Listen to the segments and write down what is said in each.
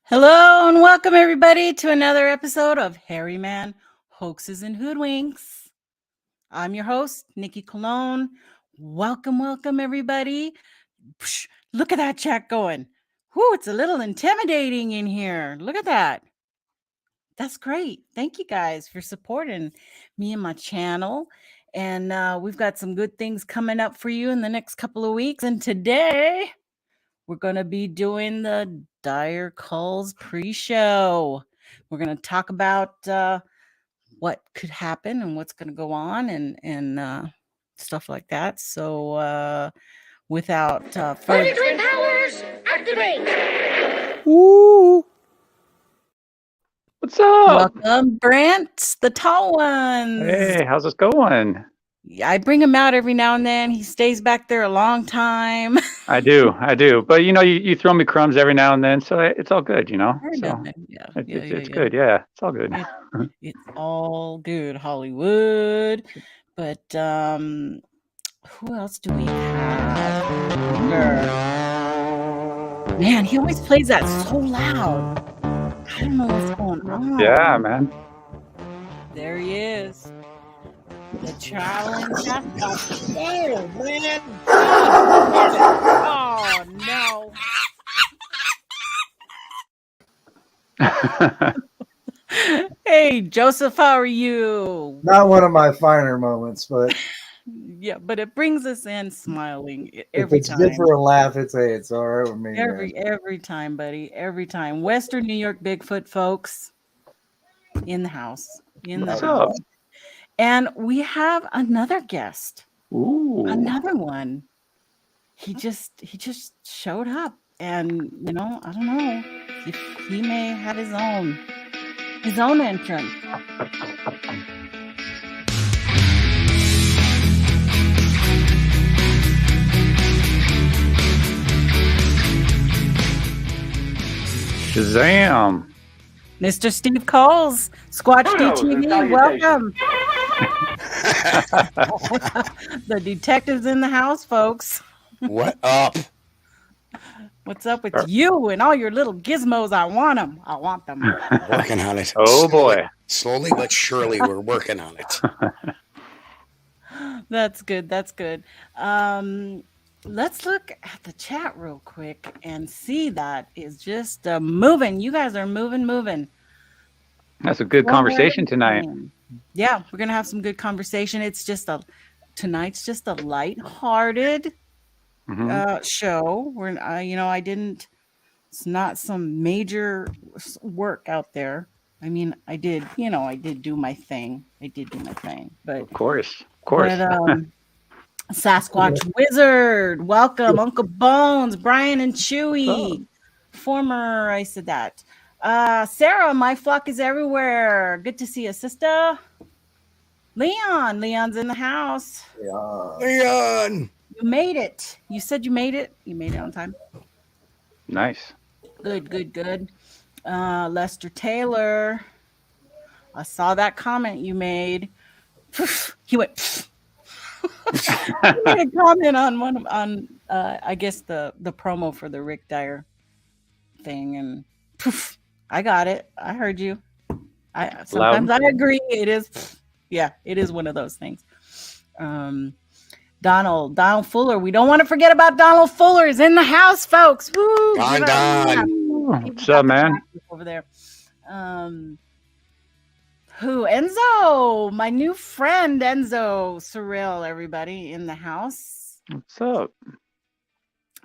Hello and welcome everybody to another episode of Harry Man Hoaxes and Hoodwinks. I'm your host, Nikki Cologne. Welcome everybody. Psh, look at that chat going. Whoo, it's a little intimidating in here. Look at that. That's great. Thank you guys for supporting me and my channel. And we've got some good things coming up for you in the next couple of weeks. And today we're going to be doing the Dyer KULLS pre-show. We're going to talk about what could happen and what's going to go on and stuff like that. So without further... powers, activate! Ooh. What's up? Welcome, Brent, the tall ones. Hey, how's this going? I bring him out every now and then. He stays back there a long time. I do. But you throw me crumbs every now and then, so it's all good, So it's good. Yeah, it's all good. It's all good, Hollywood. But who else do we have? Man, he always plays that so loud. I don't know what's going on. Yeah, man. There he is. The traveling chef. Oh, man. Oh, no. Hey, Joseph, how are you? Not one of my finer moments, but yeah, but it brings us in smiling every time. If it's good for a laugh, it's all right with me. Every time, buddy. Every time. Western New York Bigfoot, folks, in the house. What's up? And we have another guest. Ooh. Another one. He just showed up, and I don't know if he may have his own entrance. Shazam! Mr. Steve KULLS, Squatch DTV, welcome. The detective's in the house, folks. What up? What's up with you and all your little gizmos? I want them. Working on it. Oh, boy. Slowly but surely, we're working on it. That's good. Let's look at the chat real quick and see that is just moving. You guys are moving. That's a good conversation tonight. Yeah, we're gonna have some good conversation. It's just tonight's just a light-hearted show. I didn't. It's not some major work out there. I mean, I did do my thing. But of course. But, Sasquatch Wizard, welcome. Uncle Bones, Brian and Chewy. Former, I said that. Sarah, my flock is everywhere. Good to see you, sister. Leon's in the house. Yeah. Leon! You made it. You said you made it. You made it on time. Nice. Good. Lester Taylor. I saw that comment you made. He went. I made a comment on I guess the promo for the Rick Dyer thing, and poof, I got it. I heard you. Sometimes I agree. It is, it is one of those things. Donald Fuller. We don't want to forget about Donald Fuller is in the house, folks. Woo! Don. What's up, man? Over there. Who? Enzo, my new friend, Enzo Cyril, everybody in the house. What's up?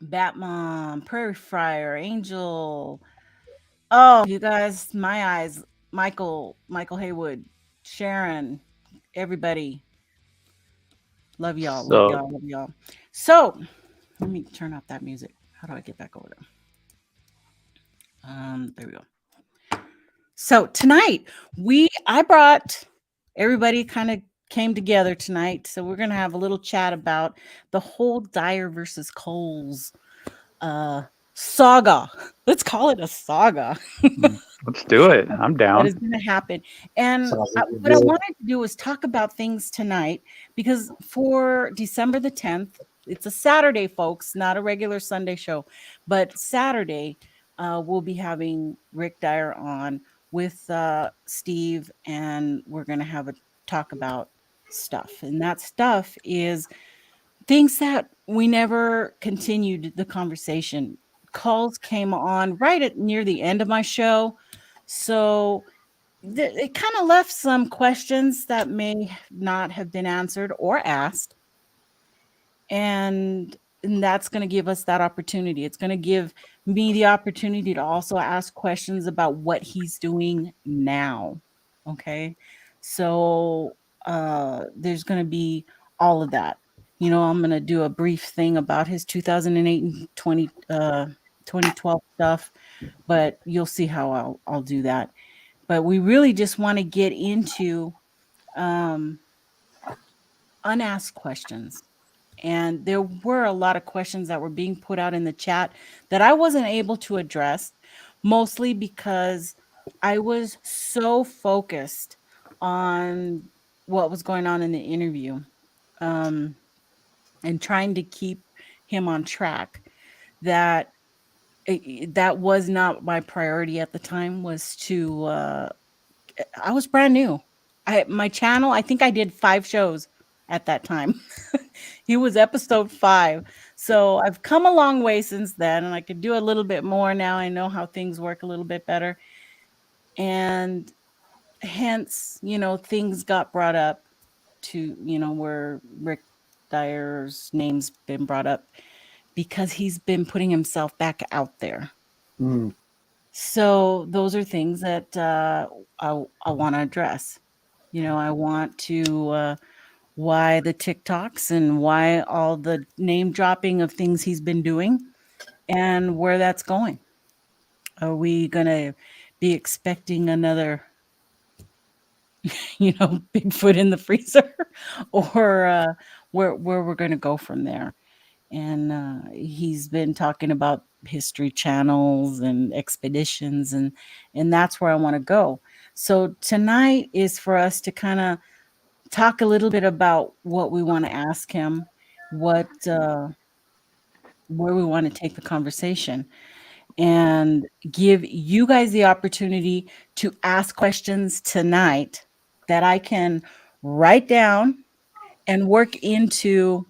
Batmom, Prairie Friar, Angel. Oh, you guys, my eyes. Michael Haywood, Sharon, everybody. Love y'all. Love y'all. So, let me turn off that music. How do I get back over there? There we go. So tonight I brought everybody kind of came together tonight. So we're going to have a little chat about the whole Dyer versus KULLS saga. Let's call it a saga. Let's do it. I'm down. What is going to happen? And what I wanted to do was talk about things tonight because for December the 10th, it's a Saturday, folks, not a regular Sunday show, but Saturday, we'll be having Rick Dyer on with Steve, and we're going to have a talk about stuff. And that stuff is things that we never continued the conversation. KULLS came on right at near the end of my show. So it kind of left some questions that may not have been answered or asked. And that's going to give us that opportunity. It's going to give me the opportunity to also ask questions about what he's doing now. Okay. So there's going to be all of that. You know, I'm going to do a brief thing about his 2008 and 2012 stuff, but you'll see how I'll do that. But we really just want to get into unasked questions. And there were a lot of questions that were being put out in the chat that I wasn't able to address, mostly because I was so focused on what was going on in the interview, and trying to keep him on track, that that was not my priority at the time. Was to I was brand new. My channel, I think I did 5 shows at that time. He was episode 5. So I've come a long way since then, and I could do a little bit more now. I know how things work a little bit better. And hence, you know, things got brought up to, you know, where Rick Dyer's name's been brought up because he's been putting himself back out there. Mm. So those are things that I want to address. You know, I want to why the TikToks and why all the name dropping of things he's been doing and where that's going. Are we going to be expecting another, you know, Bigfoot in the freezer, or where we're going to go from there? And he's been talking about history channels and expeditions, and that's where I want to go. So tonight is for us to kind of talk a little bit about what we want to ask him, what where we want to take the conversation, and give you guys the opportunity to ask questions tonight that I can write down and work into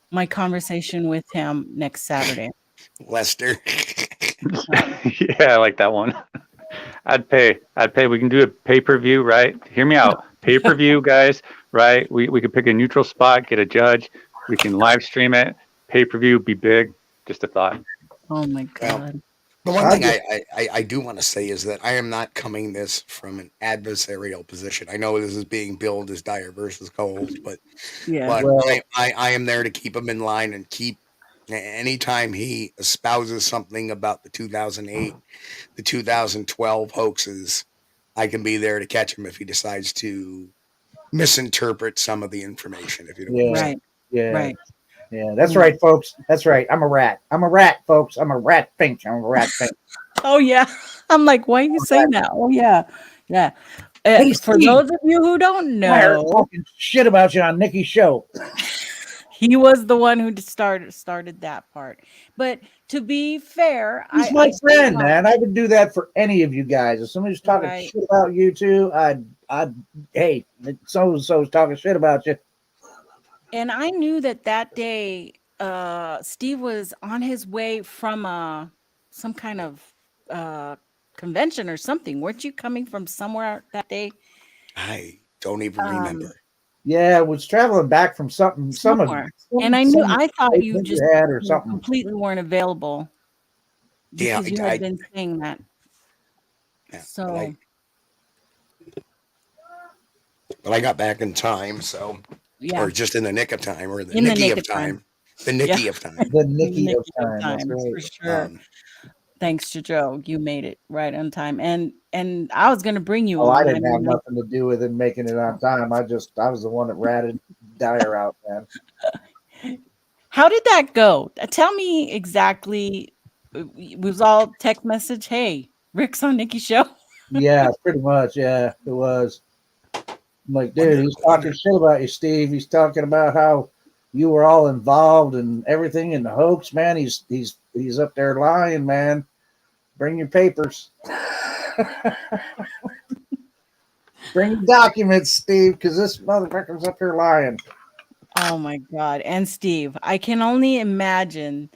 my conversation with him next Saturday. Lester. Yeah, I like that one. I'd pay. We can do a pay-per-view, right? Hear me out. Pay-per-view, guys, right? We could pick a neutral spot, get a judge. We can live stream it. Pay-per-view, be big. Just a thought. Oh my God. The one thing I do want to say is that I am not coming this from an adversarial position. I know this is being billed as Dyer versus KULLS, but I am there to keep him in line and keep. Anytime he espouses something about the 2008, the 2012 hoaxes, I can be there to catch him if he decides to misinterpret some of the information. If you don't Right. Yeah. Right. Yeah, that's right, folks. That's right. I'm a rat. I'm a rat, folks. I'm a rat finch. I'm a rat finch. Oh yeah. I'm like, why are you saying that? Oh yeah. Yeah. Hey, for Steve, those of you who don't I heard know, talking shit about you on Nikki's show. he was the one who started that part. But to be fair, He's my friend, man. I would do that for any of you guys. If somebody's talking Right. shit about you two, hey, so and so's talking shit about you. And I knew that day, Steve was on his way from some kind of convention or something. Weren't you coming from somewhere that day? I don't even remember. Yeah, I was traveling back from something. Somewhere. And I thought you just had or something. completely weren't available because you had been saying that. Yeah, so, but I got back in time, so or just in the nick of time, or the Nikki of time. The Nikki of time. The Nikki of time. That's right. For sure. Thanks to Joe, you made it right on time. And I was going to bring you on. I didn't have nothing to do with him making it on time. I was the one that ratted Dyer out, man. How did that go? Tell me exactly. It was all text message. Hey, Rick's on Nikki's show. Yeah, pretty much. Yeah, it was. I'm like, dude, he's talking shit about you, Steve. He's talking about how you were all involved and everything in the hoax, man. He's up there lying, man. Bring your papers. Bring your documents, Steve, because this motherfucker's up here lying. Oh my God. And Steve, I can only imagine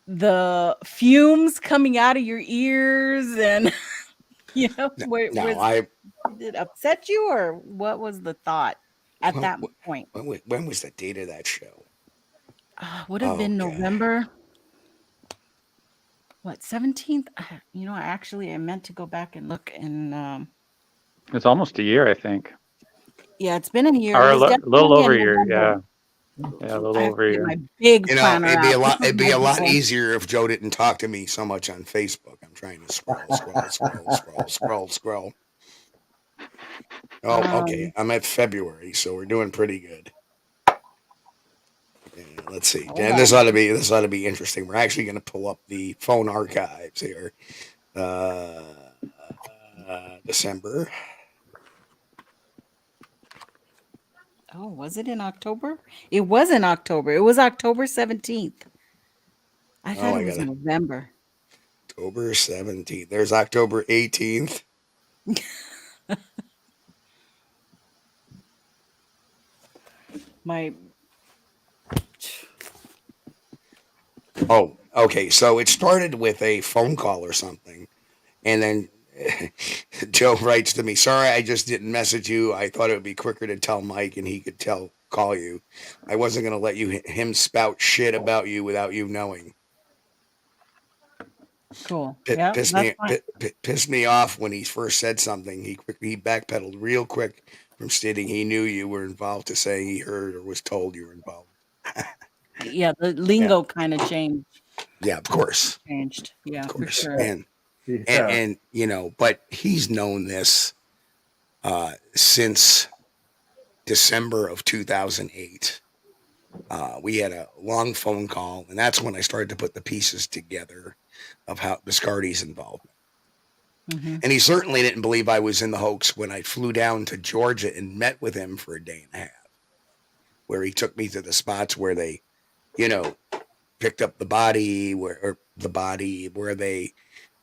the fumes coming out of your ears and, you know, did it upset you, or what was the thought at that point? When was the date of that show? Would have been November. What, 17th? You know, I meant to go back and look, and it's almost a year, I think. yeah, it's been a year. Or It a was little over a November. year, yeah, a little over a year. My big planner it'd be a lot. out. It'd be a lot easier if Joe didn't talk to me so much on Facebook. I'm trying to scroll. Oh, okay. I'm at February, so we're doing pretty good. Yeah, let's see. And this ought to be interesting. We're actually going to pull up the phone archives here. December. Oh, was it in October? It was in October. It was October 17th. I thought it was November. October 17th. There's October 18th. Oh, okay. So it started with a phone call or something. And then Joe writes to me, sorry, I just didn't message you. I thought it would be quicker to tell Mike and he could call you. I wasn't going to let him spout shit about you without you knowing. Cool. Pissed me off when he first said something. He backpedaled real quick from stating he knew you were involved to saying he heard or was told you were involved. Yeah, the lingo kind of changed. Yeah, of course. Changed. Yeah, of course. For sure. And you know, but he's known this since December of 2008. We had a long phone call, and that's when I started to put the pieces together of how Biscardi's involvement. Mm-hmm. And he certainly didn't believe I was in the hoax when I flew down to Georgia and met with him for a day and a half, where he took me to the spots where they, you know, picked up the body, where they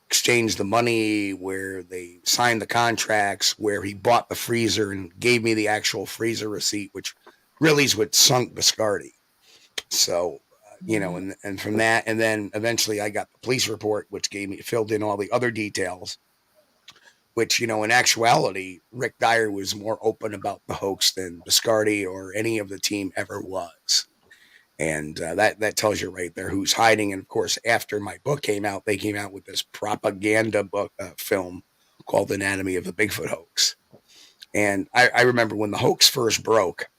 exchanged the money, where they signed the contracts, where he bought the freezer and gave me the actual freezer receipt, which really is what sunk Biscardi. So, you know, and from that, and then eventually I got the police report, which filled in all the other details, which, you know, in actuality, Rick Dyer was more open about the hoax than Biscardi or any of the team ever was. And that tells you right there who's hiding. And of course, after my book came out, they came out with this propaganda book film called Anatomy of the Bigfoot Hoax. And I remember when the hoax first broke,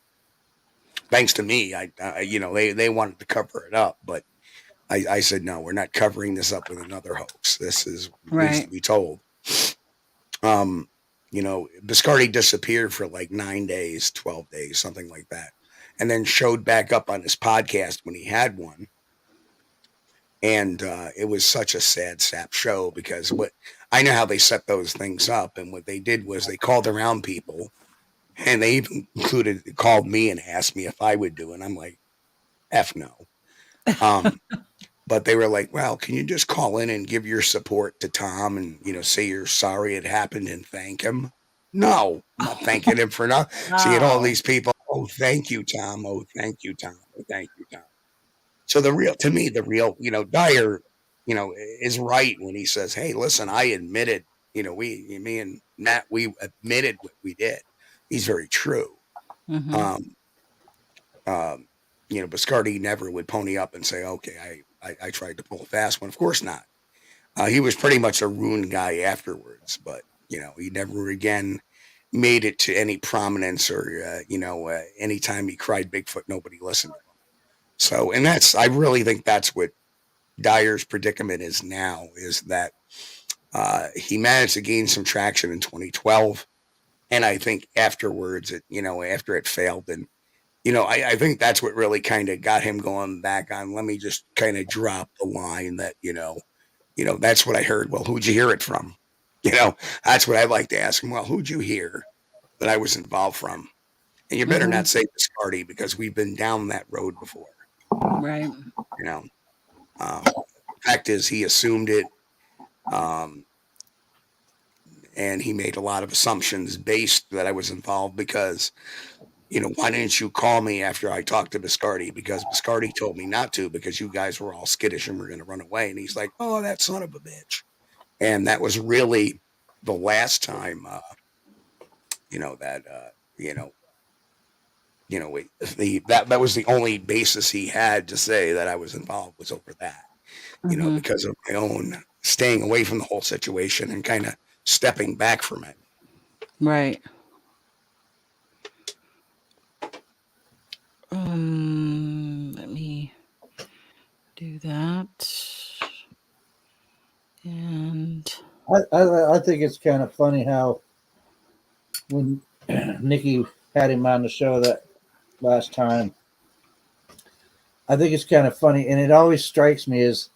thanks to me, you know, they wanted to cover it up, but I said, no, we're not covering this up with another hoax. This needs to be told. You know, Biscardi disappeared for like 9 days, 12 days, something like that. And then showed back up on his podcast when he had one. And it was such a sad sap show because I know how they set those things up. And what they did was they called around people, and they even called me and asked me if I would do it. And I'm like, F no. But they were like, well, can you just call in and give your support to Tom and, you know, say you're sorry it happened and thank him? No, I'm not thanking him for nothing. Seeing all these people, oh, thank you, Tom. Oh, thank you, Tom. Oh, thank you, Tom. So the real, you know, Dyer, you know, is right when he says, hey, listen, I admitted, you know, me and Matt, we admitted what we did. He's very true. Mm-hmm. You know, Biscardi never would pony up and say, okay, I tried to pull a fast one. Of course not. He was pretty much a ruined guy afterwards, but, you know, he never again made it to any prominence or, you know, anytime he cried Bigfoot, nobody listened to him. So, and I really think that's what Dyer's predicament is now, is that he managed to gain some traction in 2012. And I think afterwards, after it failed, and, you know, I think that's what really kind of got him going back on. Let me just kind of drop the line that, you know, that's what I heard. Well, who'd you hear it from? You know, that's what I'd like to ask him. Well, who'd you hear that I was involved from? And you better not say Biscardi, because we've been down that road before. Right. You know, fact is, he assumed it. And he made a lot of assumptions based that I was involved because, why didn't you call me after I talked to Biscardi? Because Biscardi told me not to because you guys were all skittish and were going to run away. And he's like, oh, that son of a bitch. And that was really the last time, that was the only basis he had to say that I was involved was over that, because of my own staying away from the whole situation and kind of stepping back from it. Right. Let me do that. And I think it's kind of funny how when Nikki had him on the show that last time, I think it's kind of funny, and it always strikes me as,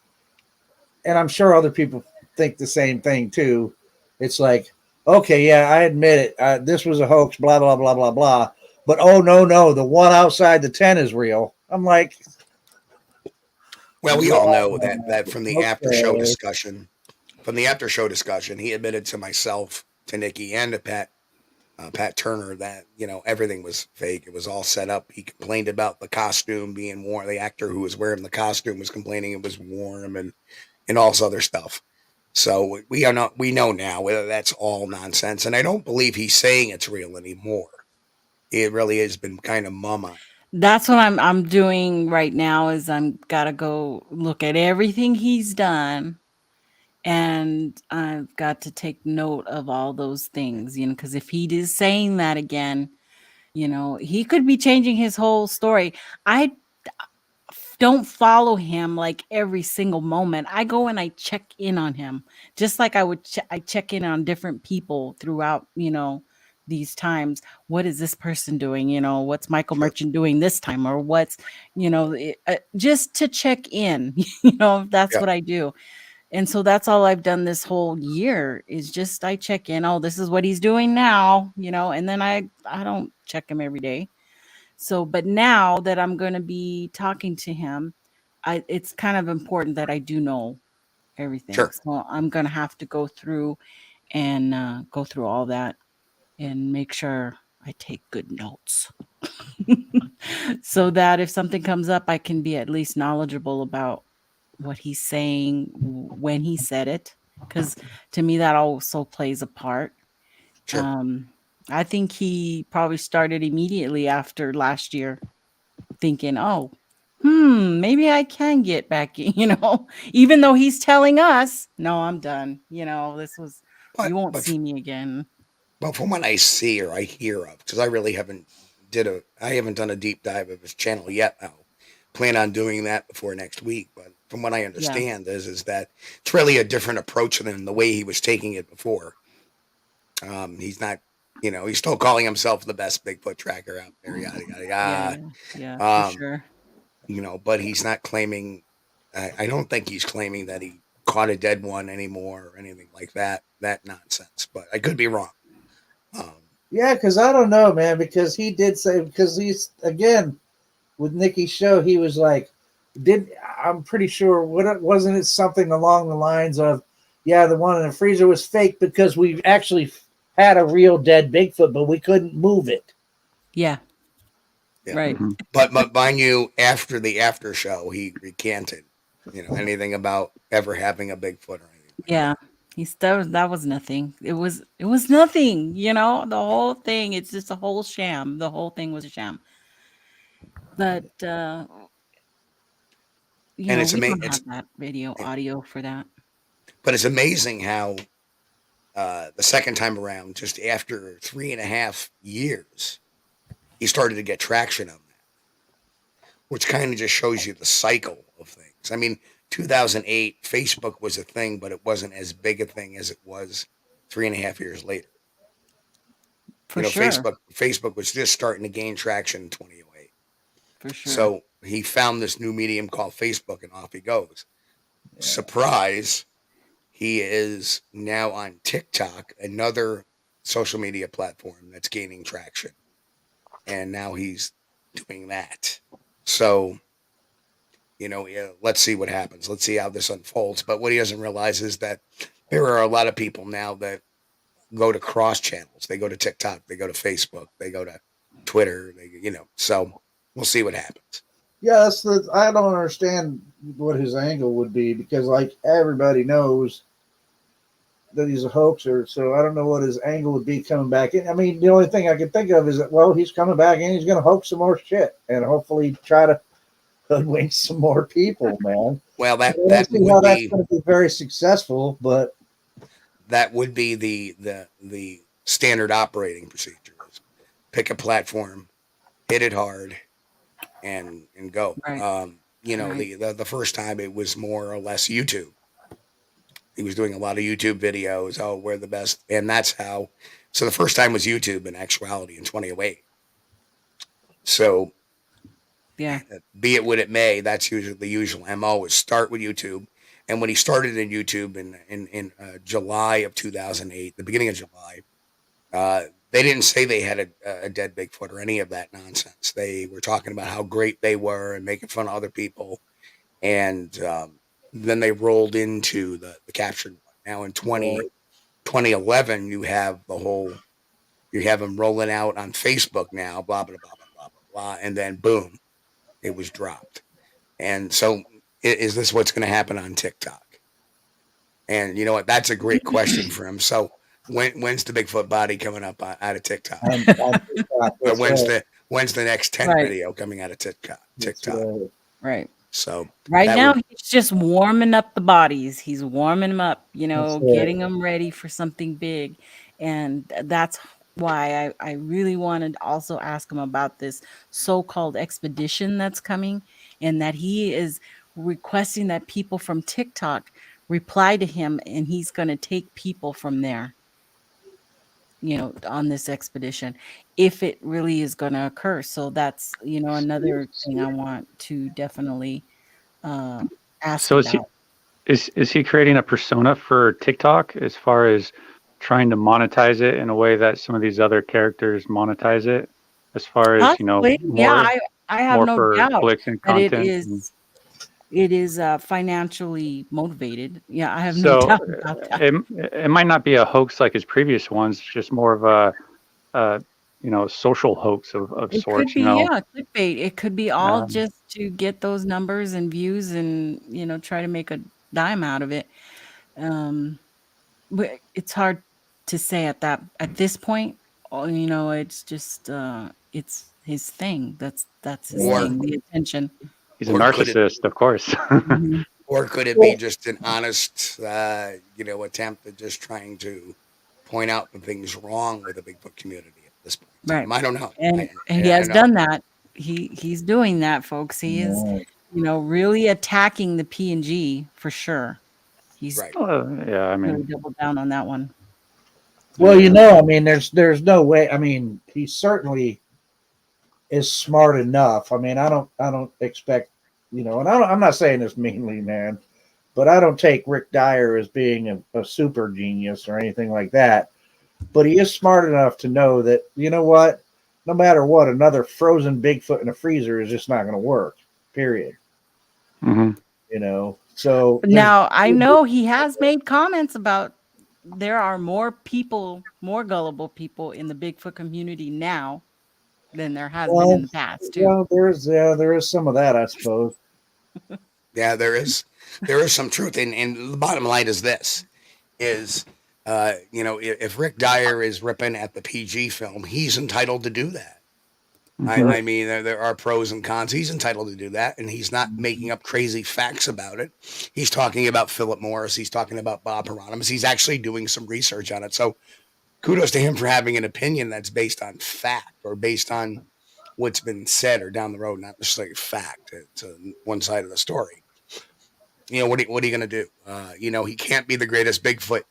and I'm sure other people think the same thing too. It's like, okay, yeah, I admit it. This was a hoax, blah, blah, blah, blah, blah. But oh, no, the one outside the tent is real. I'm like, well, we all know that from the after show discussion. From the after show discussion, he admitted to myself, to Nikki, and to Pat Turner that everything was fake. It was all set up. He complained about the costume being worn. The actor who was wearing the costume was complaining it was warm and all this other stuff. So we know now whether that's all nonsense, and I don't believe he's saying it's real anymore. It really has been kind of mum. that's what I'm doing right now is I'm gotta go look at everything he's done, and I've got to take note of all those things, because if he is saying that again, he could be changing his whole story. I don't follow him like every single moment. I go and I check in on him, just like I would. I check in on different people throughout, these times. What is this person doing? What's Michael Merchant doing this time, or what's, just to check in. That's what I do. And so that's all I've done this whole year is just I check in. Oh, this is what he's doing now, and then I don't check him every day. So, but now that I'm going to be talking to him, it's kind of important that I do know everything. Sure. So I'm going to have to go through and go through all that and make sure I take good notes so that if something comes up, I can be at least knowledgeable about what he's saying when he said it. Because to me, that also plays a part. Sure. I think he probably started immediately after last year thinking, oh, maybe I can get back in, even though he's telling us, no, I'm done. You won't see me again. But from what I see or I hear of, because I really haven't done a deep dive of his channel yet. I'll plan on doing that before next week. But from what I understand is that it's really a different approach than the way he was taking it before. He's not, he's still calling himself the best Bigfoot tracker out there, yada yada yada. Yeah, for sure. But he's not claiming. I don't think he's claiming that he caught a dead one anymore or anything like that. That nonsense. But I could be wrong. Yeah, because I don't know, man. Because he did say, because he's again with Nikki's show, he was like, I'm pretty sure wasn't it something along the lines of, yeah, the one in the freezer was fake because we actually had a real dead Bigfoot, but we couldn't move it. Yeah. Right. But mind you, after the after show, he recanted, anything about ever having a Bigfoot or anything. Yeah. That was nothing. It was nothing, the whole thing. It's just a whole sham. The whole thing was a sham. But and it's we don't have that audio for that. But it's amazing how the second time around, just after 3.5 years, he started to get traction on that, which kind of just shows you the cycle of things. I mean, 2008, Facebook was a thing, but it wasn't as big a thing as it was 3.5 years later. For sure. Facebook was just starting to gain traction in 2008. For sure. So he found this new medium called Facebook, and off he goes. Yeah. Surprise! He is now on TikTok, another social media platform that's gaining traction, and now he's doing that. So, let's see what happens. Let's see how this unfolds. But what he doesn't realize is that there are a lot of people now that go to cross channels. They go to TikTok, they go to Facebook, they go to Twitter, so we'll see what happens. Yeah, I don't understand what his angle would be, because like everybody knows that he's a hoaxer, so I don't know what his angle would be coming back in. I mean, the only thing I can think of is that, well, he's coming back and he's going to hoax some more shit and hopefully try to hoodwink some more people, man. Well, that's going to be very successful, but that would be the standard operating procedure. Is pick a platform, hit it hard, and go. Right. The first time it was more or less YouTube. He was doing a lot of YouTube videos. Oh, we're the best. And that's how. So the first time was YouTube in actuality in 2008. So, yeah, be it what it may, that's usually the usual MO is start with YouTube. And when he started in YouTube in July of 2008, the beginning of July, they didn't say they had a dead Bigfoot or any of that nonsense. They were talking about how great they were and making fun of other people. And then they rolled into the captured one. Now in 2011, you have them rolling out on Facebook now, blah, blah, blah, blah, blah, blah, blah. And then boom, it was dropped. And so is this what's going to happen on TikTok? And you know what? That's a great question for him. So when's the Bigfoot body coming up out of TikTok? Or when's the next 10 video coming out of TikTok? Right. So right now he's just warming up the bodies. He's warming them up, getting them ready for something big. And that's why I really wanted to also ask him about this so-called expedition that's coming, and that he is requesting that people from TikTok reply to him, and he's going to take people from there, on this expedition, if it really is going to occur. So that's, another thing I want to definitely ask So about. is he creating a persona for TikTok as far as trying to monetize it in a way that some of these other characters monetize it, as far as Possibly. more, I have no for doubt clicks and that content? it is financially motivated. Yeah, I have no doubt about that. It might not be a hoax like his previous ones, just more of a social hoax of It sorts. could be, clickbait. It could be all just to get those numbers and views and try to make a dime out of it. But it's hard to say at this point. It's just it's his thing. That's his thing. The attention. He's a narcissist, of course. Mhm. Or could it be just an honest, attempt at just trying to point out the things wrong with the Bigfoot community at this point? Right. I don't know. And he has done that. He's doing that, folks. He is, really attacking the P&G for sure. He's right. Really doubled down on that one. Well, I mean, there's no way. I mean, he certainly is smart enough. I mean, I don't expect, and I'm not saying this meanly, man, but I don't take Rick Dyer as being a super genius or anything like that. But he is smart enough to know that, what, no matter what, another frozen Bigfoot in a freezer is just not going to work. Period. Mm-hmm. So now I know he has made comments about there are more gullible people in the Bigfoot community now than there has been in the past too. Well, there is some of that, I suppose. Yeah, there is some truth. And the bottom line is this: if Rick Dyer is ripping at the PG film, he's entitled to do that. Mm-hmm. I mean, there are pros and cons. He's entitled to do that, and he's not making up crazy facts about it. He's talking about Philip Morris. He's talking about Bob Hieronymus. He's actually doing some research on it. So kudos to him for having an opinion that's based on fact or based on what's been said or down the road, not necessarily fact. It's one side of the story. What are you going to do? He can't be the greatest Bigfoot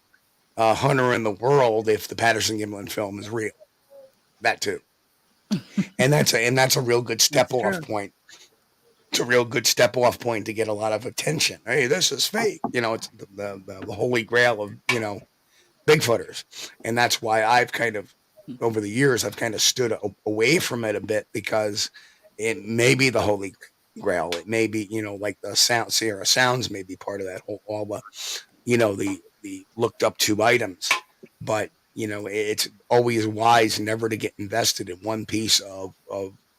hunter in the world if the Patterson-Gimlin film is real. That too. And that's a real good step off point. It's a real good step off point to get a lot of attention. Hey, this is fake. It's the holy grail of Bigfooters, and that's why I've kind of over the years I've kind of stood away from it a bit, because it may be the holy grail. It may be like the Sierra Sounds may be part of that whole all the the looked up to items, but it's always wise never to get invested in one piece of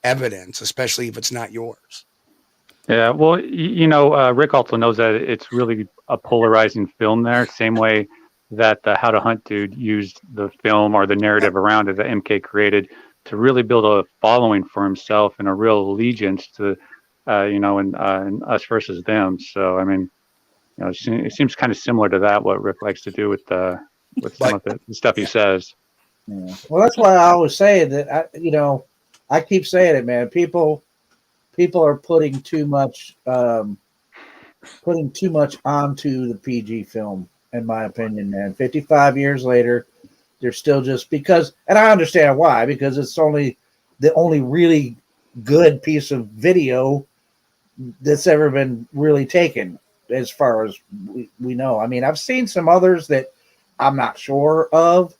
evidence, especially if it's not yours. Yeah, well, Rick also knows that it's really a polarizing film there, same way that the How to Hunt dude used the film or the narrative around it that MK created to really build a following for himself and a real allegiance to, and us versus them. So, I mean, it seems kind of similar to that, what Rick likes to do with some of the stuff he says. Yeah. Well, that's why I always say that, I keep saying it, man. People are putting too much onto the PG film, in my opinion, man. 55 years later, they're still just because, and I understand why, because it's the only really good piece of video that's ever been really taken, as far as we know. I mean, I've seen some others that I'm not sure of,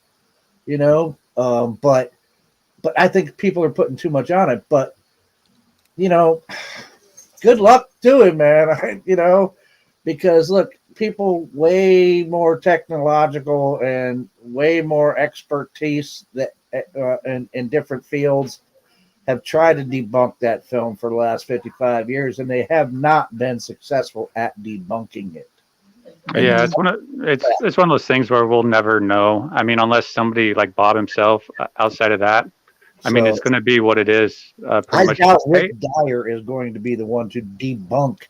but I think people are putting too much on it. But good luck to him, man. Because look, people way more technological and way more expertise that in different fields have tried to debunk that film for the last 55 years, and they have not been successful at debunking it. Yeah, it's one of those things where we'll never know. I mean, unless somebody like Bob himself, outside of that, I mean, it's going to be what it is. I doubt Rick Dyer is going to be the one to debunk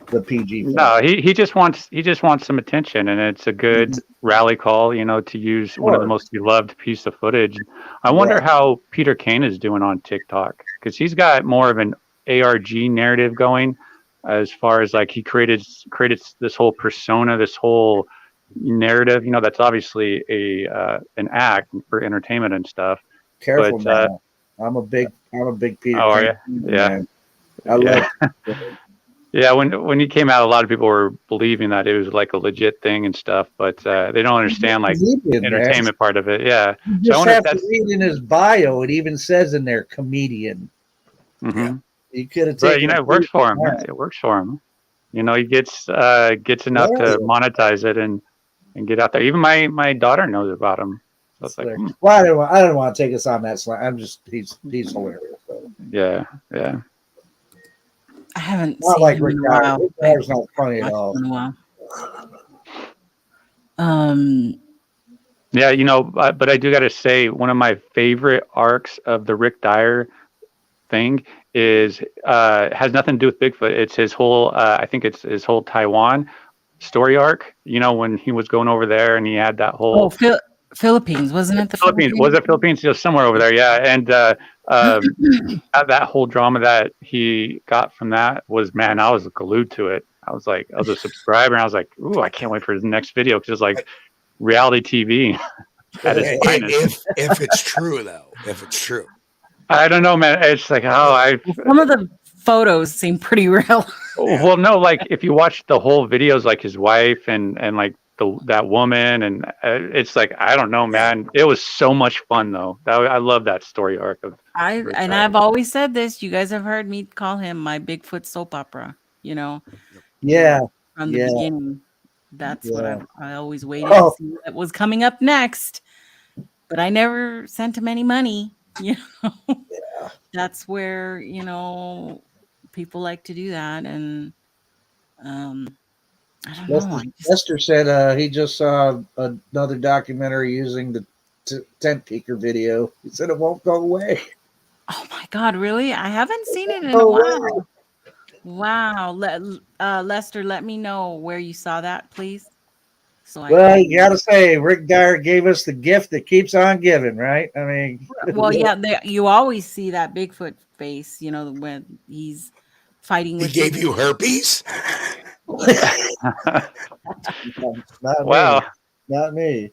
the PG film. No, he just wants some attention, and it's a good rally call, to use one of the most beloved piece of footage. I wonder how Peter Kane is doing on TikTok, because he's got more of an ARG narrative going, as far as like he created this whole persona, this whole narrative. That's obviously an act for entertainment and stuff. Careful, man. I'm a big Peter. Oh, Kane, yeah. I love it. Yeah, when he came out, a lot of people were believing that it was like a legit thing and stuff, but they don't understand like entertainment part of it. Yeah, you just have to read in his bio. It even says in there, comedian. Mm-hmm. He could have taken. It works for him. It works for him. He gets enough to monetize it and get out there. Even my daughter knows about him. So it's like, well, I don't want to take us on that slant. I'm just he's hilarious. So. Yeah. I haven't seen him in a while. Rick Dyer's not funny at all. Yeah, but I do got to say, one of my favorite arcs of the Rick Dyer thing is has nothing to do with Bigfoot. It's his whole I think it's his whole Taiwan story arc. when he was going over there and he had that whole Philippines, wasn't it? Was it Philippines? Just somewhere over there, yeah. And that whole drama that he got from that was, man, I was glued to it. I was a subscriber, and I was like, ooh, I can't wait for his next video, because it's like reality TV at its finest. If it's true, though, if it's true. I don't know, man. It's like, some of the photos seem pretty real. Well, no, like if you watch the whole videos, like his wife and like that woman, and it's like, I don't know, man. It was so much fun, though. I love that story arc of. I've always said this. You guys have heard me call him my Bigfoot soap opera. Yeah. From the beginning, that's what I always waited to see what was coming up next. But I never sent him any money. That's where people like to do that, and I don't know. Lester said he just saw another documentary using the tent peeker video. He said it won't go away. Oh my God, really? I haven't seen it in a while. Wow. Lester, let me know where you saw that, please. You got to say, Rick Dyer gave us the gift that keeps on giving, right? I mean, well, yeah, you always see that Bigfoot face, when he's fighting with. He gave you herpes? Not me.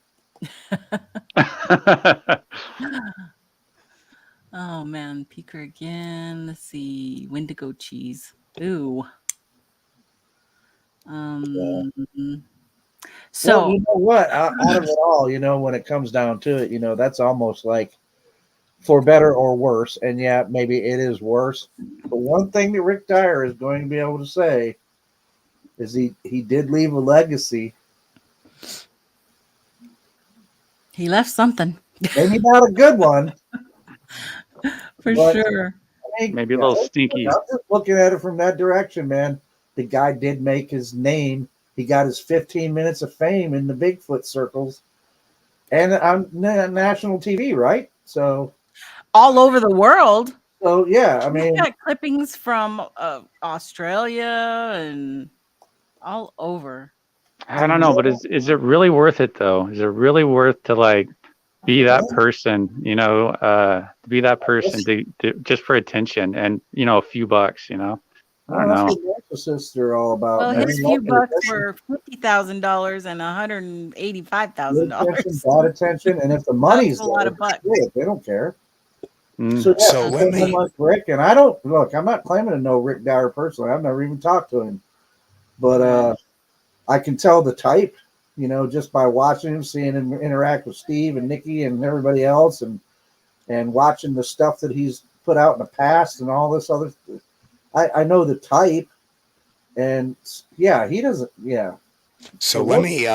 Oh man, peeker again. Let's see, Wendigo cheese. Ooh. So you know what? Out of it all, when it comes down to it, that's almost like for better or worse. And yeah, maybe it is worse. But one thing that Rick Dyer is going to be able to say is he did leave a legacy He left something. Maybe not a good one. For but, sure. Maybe a little stinky. I'm just looking at it from that direction, man. The guy did make his name. He got his 15 minutes of fame in the Bigfoot circles and on national TV, right? So all over the world. So yeah, I mean, we got clippings from Australia and all over. I don't know, but is it really worth it though? Is it really worth to like be that person, to be that person to just for attention and a few bucks, I don't know. That's what narcissists are all about. Well, man. his few bucks were $50,000 and $185,000. Bad attention, and if the money's a lot of bucks, they don't care. Mm. So, yeah, So let me like Rick, and I don't look. I'm not claiming to know Rick Dyer personally. I've never even talked to him, but I can tell the type, just by watching him, seeing him interact with Steve and Nikki and everybody else, and watching the stuff that he's put out in the past and all this other. I know the type, and yeah, he doesn't. Yeah. So let me.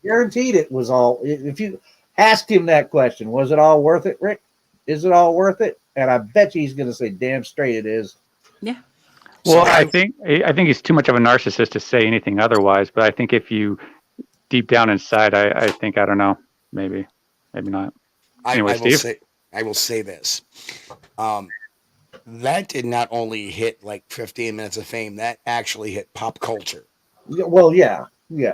Guaranteed, it was all. If you ask him that question, was it all worth it, Rick? Is it all worth it? And I bet you he's going to say, "Damn straight it is." Yeah. Well, I think he's too much of a narcissist to say anything otherwise. But I think if you deep down inside, I think I don't know, maybe not. Anyway, Steve? I will say this. That did not only hit like 15 minutes of fame. That actually hit pop culture. Well, yeah.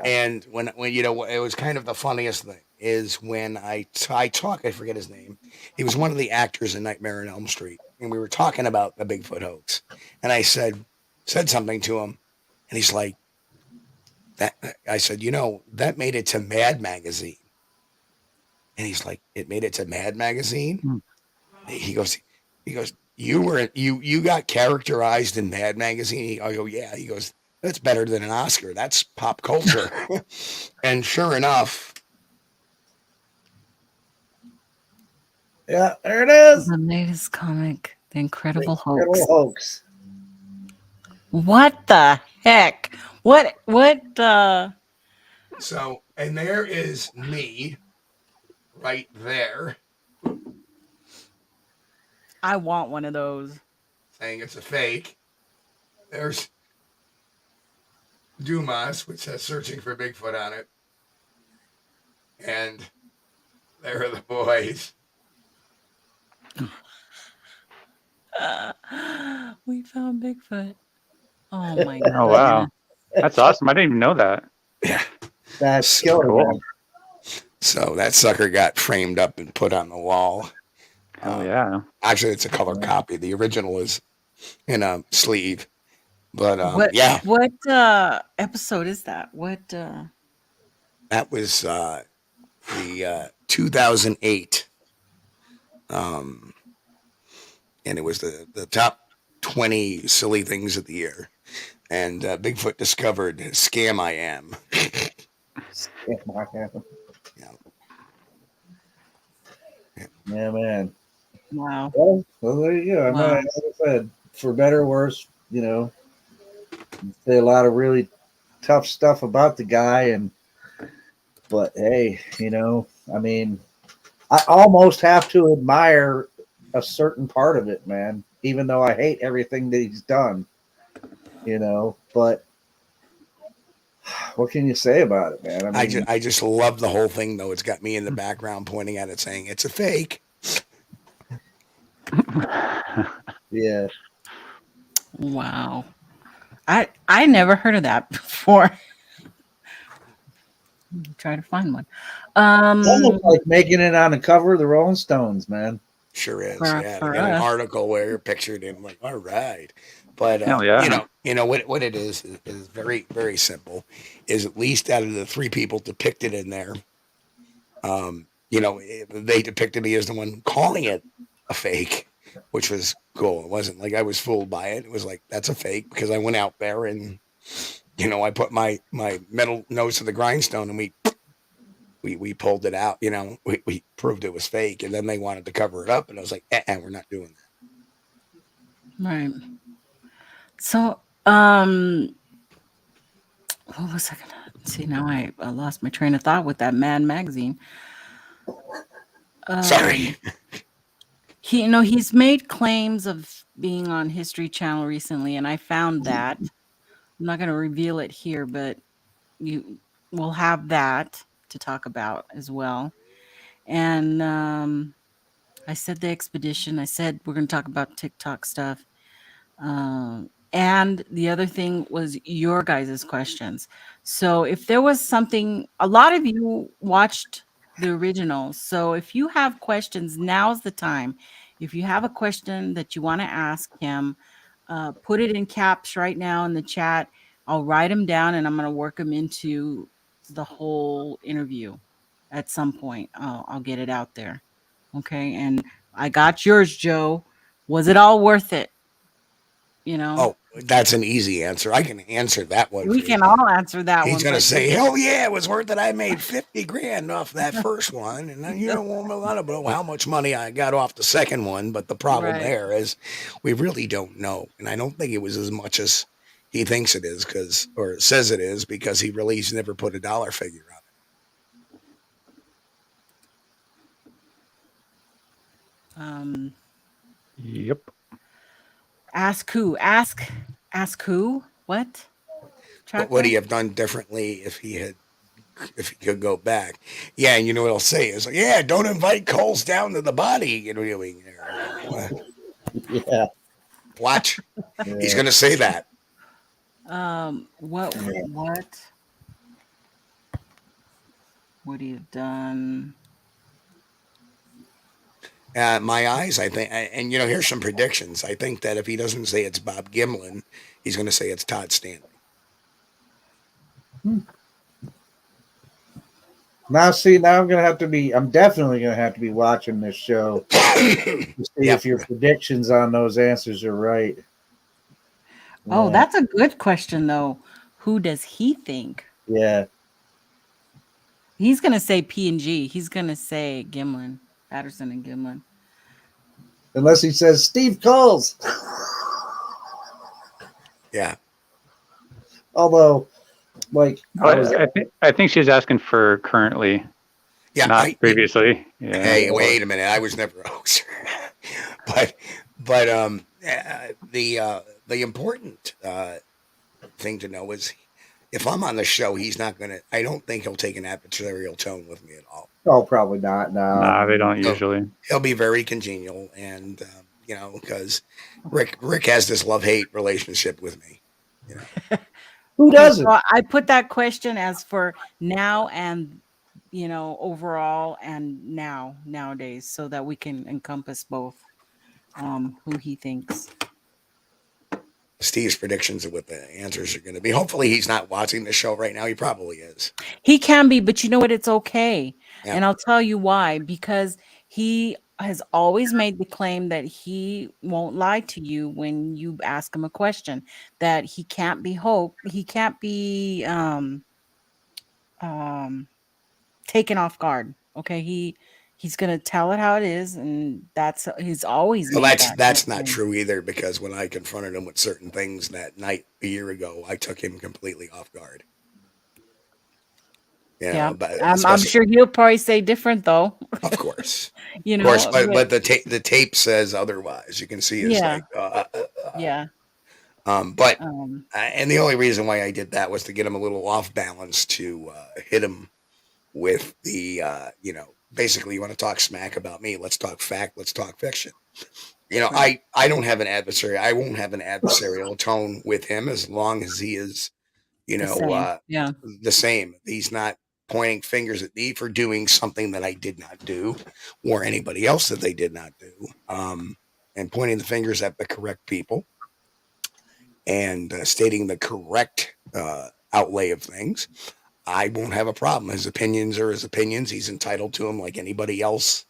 And when it was kind of the funniest thing is when I talk, I forget his name. He was one of the actors in Nightmare on Elm Street, and we were talking about the Bigfoot hoax. And I said something to him, and he's like, "That." I said, that made it to Mad Magazine. And he's like, "It made it to Mad Magazine?" Hmm. He goes, you got characterized in Mad Magazine. I go, "Yeah." He goes, "That's better than an Oscar. That's pop culture." And sure enough. Yeah, there it is. The latest comic, The Incredible Hoax. What the heck? What? So, and there is me right there. I want one of those. Saying it's a fake. There's Dumas, which says searching for Bigfoot on it. And there are the boys. We found Bigfoot. Oh my god. Oh wow. That's awesome. I didn't even know that. Yeah. That's cool. So that sucker got framed up and put on the wall. Oh yeah. Actually, it's a color copy. The original is in a sleeve. But what episode is that? That was the 2008. And it was the top 20 silly things of the year. And Bigfoot discovered Scam I Am. Yeah, man. Wow. Well, there you go. Wow. Like I said, for better or worse, say a lot of really tough stuff about the guy, but hey, I mean, I almost have to admire a certain part of it, man, even though I hate everything that he's done, but what can you say about it, man? I just love the whole thing, though. It's got me in the background pointing at it saying it's a fake. Yeah. Wow. I never heard of that before. Try to find one. Almost like making it on the cover of the Rolling Stones, man. Sure is. Yeah, they got an article where you're pictured in, like, all right. But yeah. What it is very, very simple. Is at least out of the three people depicted in there, they depicted me as the one calling it a fake, which was cool. It wasn't like I was fooled by it. It was like, that's a fake, because I went out there and I put my metal nose to the grindstone and we pulled it out. We proved it was fake, and then they wanted to cover it up, and I was like, we're not doing that. Right. So, what was I gonna see? Now I lost my train of thought with that Mad Magazine. Sorry. He's made claims of being on History Channel recently, and I found that. I'm not going to reveal it here, but you will have that to talk about as well. And I said the expedition. I said we're going to talk about TikTok stuff. And the other thing was your guys' questions. So if there was something, a lot of you watched the original. So if you have questions, now's the time. If you have a question that you want to ask him, put it in caps right now in the chat. I'll write them down and I'm going to work them into the whole interview at some point. I'll get it out there. Okay. And I got yours, Joe. Was it all worth it? Oh, that's an easy answer. I can answer that one. We can all answer that one. He's going to say, hell yeah, it was worth it. I made 50 grand off that first one. And then you don't want to know how much money I got off the second one. But the problem there is we really don't know. And I don't think it was as much as he thinks it is or says it is because he's never put a dollar figure on it. Yep. Ask who? Ask who? What? What would he have done differently if he could go back? Yeah, and you know what I'll say is, yeah, don't invite KULLS down to the body. Yeah. Watch. Yeah. He's going to say that. What would he have done? My eyes, I think, and here's some predictions. I think that if he doesn't say it's Bob Gimlin, he's going to say it's Todd Stanley. Now I'm definitely going to have to be watching this show to see if your predictions on those answers are right. Oh, that's a good question, though. Who does he think? Yeah. He's going to say P&G. He's going to say Gimlin, Patterson and Gimlin. Unless he says Steve KULLS. Yeah. Although, I think she's asking for currently. Yeah. Not previously. Yeah. Hey, wait a minute. I was never a hoaxer. but the important thing to know is if I'm on the show, he's not going to, I don't think he'll take an adversarial tone with me at all. Oh, probably not. No. Nah, they don't usually. He'll be very congenial and, because Rick has this love-hate relationship with me. Who doesn't? So I put that question as for now and, overall and nowadays so that we can encompass both who he thinks. Steve's predictions of what the answers are going to be. Hopefully he's not watching the show right now. He probably is. He can be, but you know what? It's okay. Yeah. And I'll tell you why. Because he has always made the claim that he won't lie to you when you ask him a question, that he can't be taken off guard. Okay. He's going to tell it how it is, and he's always. Well, that's not true either, because when I confronted him with certain things that night a year ago, I took him completely off guard. But I'm sure he'll probably say different, though. Of course, of course, but the tape says otherwise. You can see it's and the only reason why I did that was to get him a little off balance, to hit him with the basically, you want to talk smack about me, let's talk fact, let's talk fiction. I don't have an adversary. I won't have an adversarial tone with him as long as he is the same. He's not pointing fingers at me for doing something that I did not do, or anybody else that they did not do, and pointing the fingers at the correct people and stating the correct outlay of things. I won't have a problem. His opinions are his opinions. He's entitled to them like anybody else,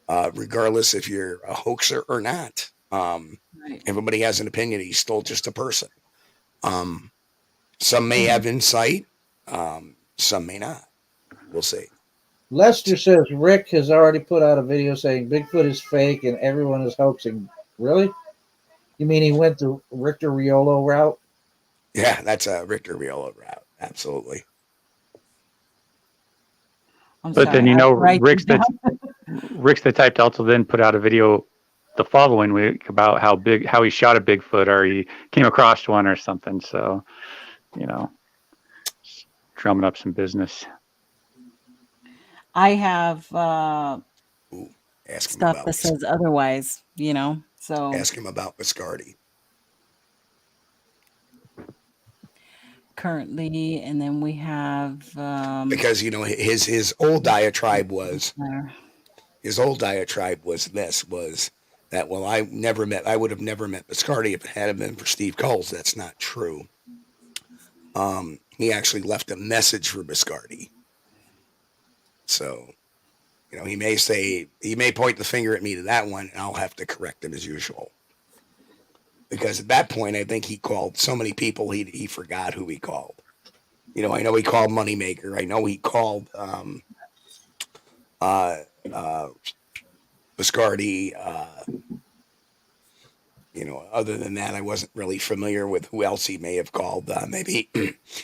regardless if you're a hoaxer or not. Everybody has an opinion. He's still just a person. Some may have insight. Some may not. We'll see. Lester says Rick has already put out a video saying Bigfoot is fake and everyone is hoaxing. Really? You mean he went the Richter Riolo route? Yeah, that's a Richter Riolo route. Absolutely. But then Rick's the type to also then put out a video the following week about how he shot a Bigfoot or he came across one or something. So, drumming up some business. I have Ask him stuff about that says otherwise, so ask him about Biscardi. Currently, and then we have because his old diatribe was that I would have never met Biscardi if it hadn't been for Steve KULLS. That's not true. He actually left a message for Biscardi. So, he may point the finger at me to that one, and I'll have to correct him as usual. Because at that point, I think he called so many people he forgot who he called. I know he called Moneymaker. I know he called Biscardi. Other than that, I wasn't really familiar with who else he may have called. Maybe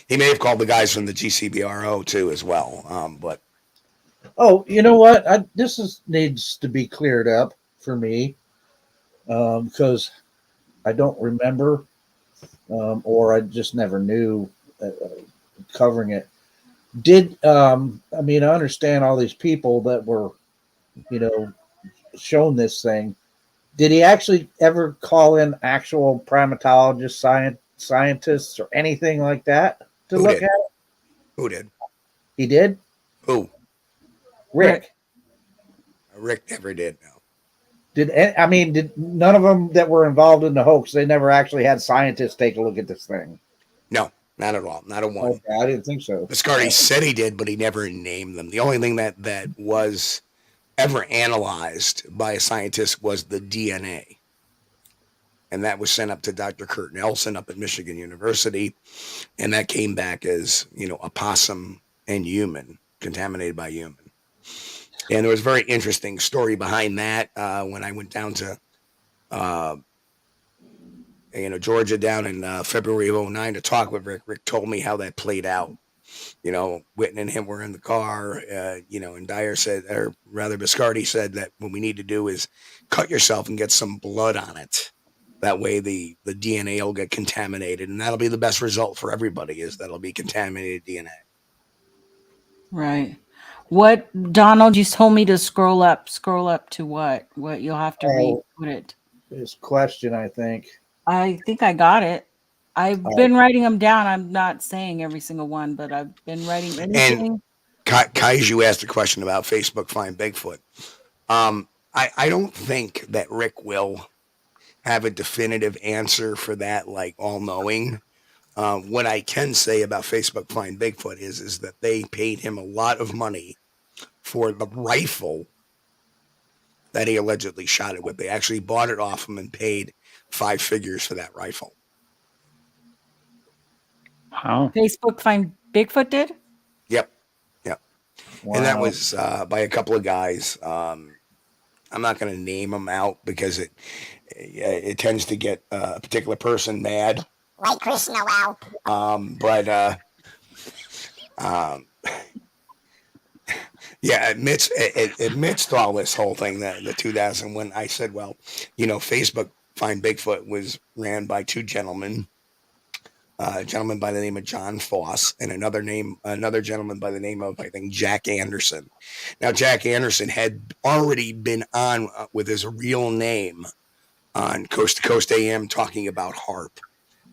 he may have called the guys from the GCBRO too as well. But you know what? This needs to be cleared up for me because I don't remember, or I just never knew covering it. I understand all these people that were, shown this thing. Did he actually ever call in actual primatologists, scientists, or anything like that to look at it? Who did? He did? Who? Rick. Rick never did, no. Did none of them that were involved in the hoax, they never actually had scientists take a look at this thing? No, not at all. Not a one. Okay, I didn't think so. Biscardi said he did, but he never named them. The only thing that was ever analyzed by a scientist was the DNA. And that was sent up to Dr. Kurt Nelson up at Michigan University. And that came back as, a possum and human, contaminated by human. And there was a very interesting story behind that when I went down to, Georgia down in February of 2009 to talk with Rick. Rick told me how that played out. Witten and him were in the car, and Dyer said, or rather Biscardi said that what we need to do is cut yourself and get some blood on it. That way the DNA will get contaminated, and that'll be the best result for everybody, is that'll be contaminated DNA. Right. What, Donald, you told me to scroll up to what? What you'll have to read it. This question, I think I got it. I've been writing them down. I'm not saying every single one, but I've been writing anything. And Kaiju asked a question about Facebook Find Bigfoot. I don't think that Rick will have a definitive answer for that, like all-knowing. What I can say about Facebook Find Bigfoot is that they paid him a lot of money for the rifle that he allegedly shot it with. They actually bought it off him and paid 5 figures for that rifle. Wow. Facebook Find Bigfoot did? Yep. Wow. And that was by a couple of guys. I'm not going to name them out because it tends to get a particular person mad. Like Chris Noel. Amidst all this whole thing, the 2001, I said, well, Facebook Find Bigfoot was ran by 2 gentlemen. A gentleman by the name of John Foss and another gentleman by the name of, I think, Jack Anderson. Now, Jack Anderson had already been on with his real name on Coast to Coast AM talking about HARP,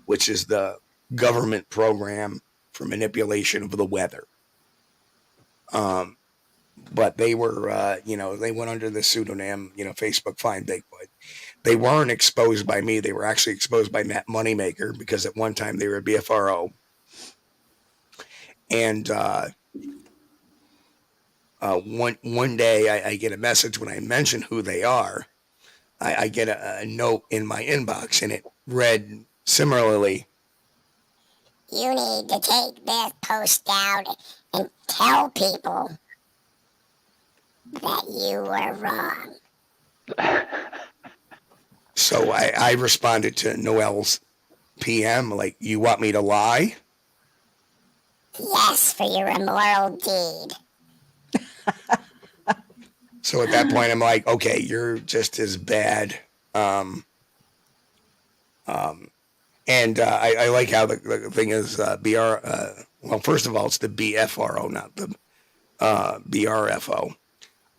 which is the government program for manipulation of the weather. But they were, they went under the pseudonym, Facebook Find Bigfoot. They weren't exposed by me. They were actually exposed by Matt Moneymaker because at one time they were BFRO. And one day I get a message when I mention who they are. I get a note in my inbox, and it read similarly. You need to take this post down and tell people that you were wrong. So I responded to Noel's PM, like, you want me to lie? Yes, for your immoral deed. So at that point, I'm like, okay, you're just as bad. And I like how the thing is BR. Well, first of all, it's the BFRO, not the BRFO.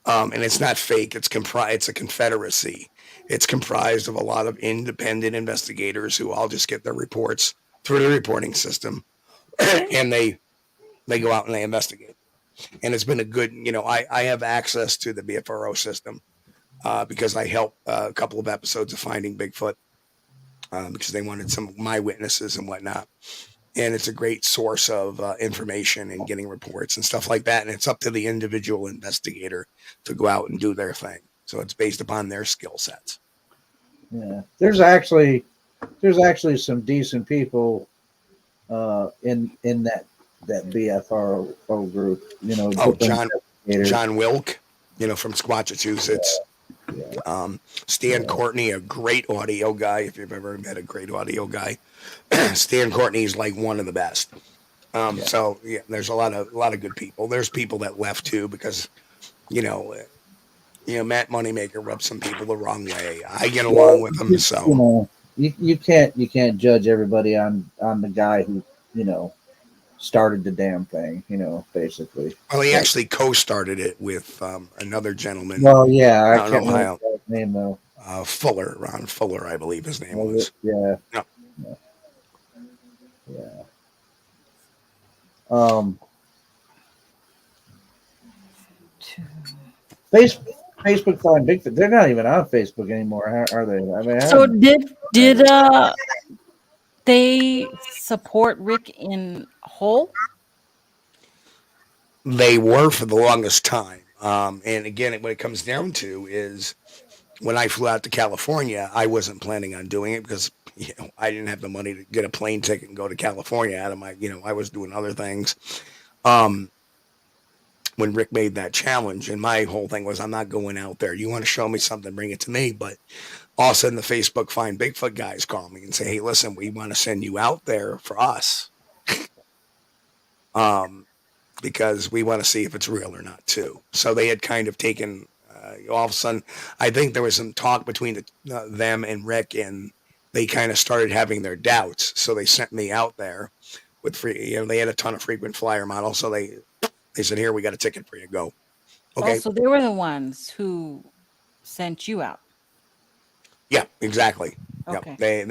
And it's not fake. It's a confederacy. It's comprised of a lot of independent investigators who all just get their reports through the reporting system, and they go out and they investigate. And it's been a good, I have access to the BFRO system because I helped a couple of episodes of Finding Bigfoot because they wanted some of my witnesses and whatnot. And it's a great source of information and getting reports and stuff like that. And it's up to the individual investigator to go out and do their thing. So it's based upon their skill sets. Yeah, there's actually some decent people in that BFRO group. John Wilk, from Squatchachusetts. Yeah. Stan Courtney, a great audio guy. If you've ever met a great audio guy, Stan Courtney is like one of the best. So yeah, there's a lot of good people. There's people that left too because, Matt Moneymaker rubs some people the wrong way. I get along with him, so you can't judge everybody on the guy who started the damn thing. Basically. Well, he actually co-started it with another gentleman. Well, yeah, I can't remember his name though. Fuller, Ron Fuller, I believe his name was. Yeah. No. Yeah. Facebook Find Bigfoot. They're not even on Facebook anymore, are they? I mean, so did they support Rick in Hole? They were for the longest time. And again, what it comes down to is when I flew out to California, I wasn't planning on doing it because I didn't have the money to get a plane ticket and go to California out of my, I was doing other things. When Rick made that challenge, and my whole thing was, I'm not going out there. You want to show me something, bring it to me. But all of a sudden, the Facebook Find Bigfoot guys call me and say, hey, listen, we want to send you out there for us. Because we want to see if it's real or not, too. So they had kind of taken, all of a sudden, I think there was some talk between them and Rick, and they kind of started having their doubts. So they sent me out there with free, they had a ton of frequent flyer models. So they said, here, we got a ticket for you. Go. Okay. Oh, so they were the ones who sent you out. Yeah, exactly. Okay. Yep.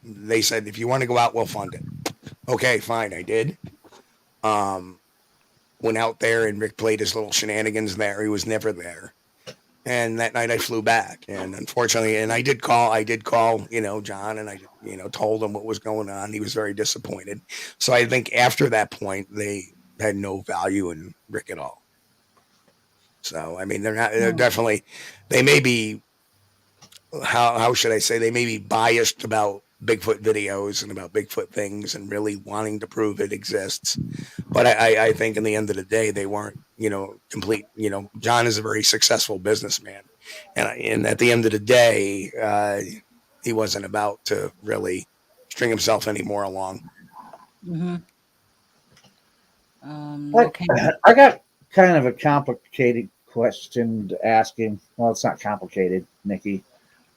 They said, if you want to go out, we'll fund it. Okay, fine. I did. Went out there and Rick played his little shenanigans there. He was never there. And that night I flew back. And unfortunately, and I did call, John, and I, told him what was going on. He was very disappointed. So I think after that point, they had no value in Rick at all. So, I mean, they're definitely, they may be, how should I say, they may be biased about Bigfoot videos and about Bigfoot things and really wanting to prove it exists. But I think in the end of the day, they weren't, complete, John is a very successful businessman. And at the end of the day, he wasn't about to really string himself any more along. Mm-hmm. Okay. I got kind of a complicated question to ask him. Well, it's not complicated, Nikki.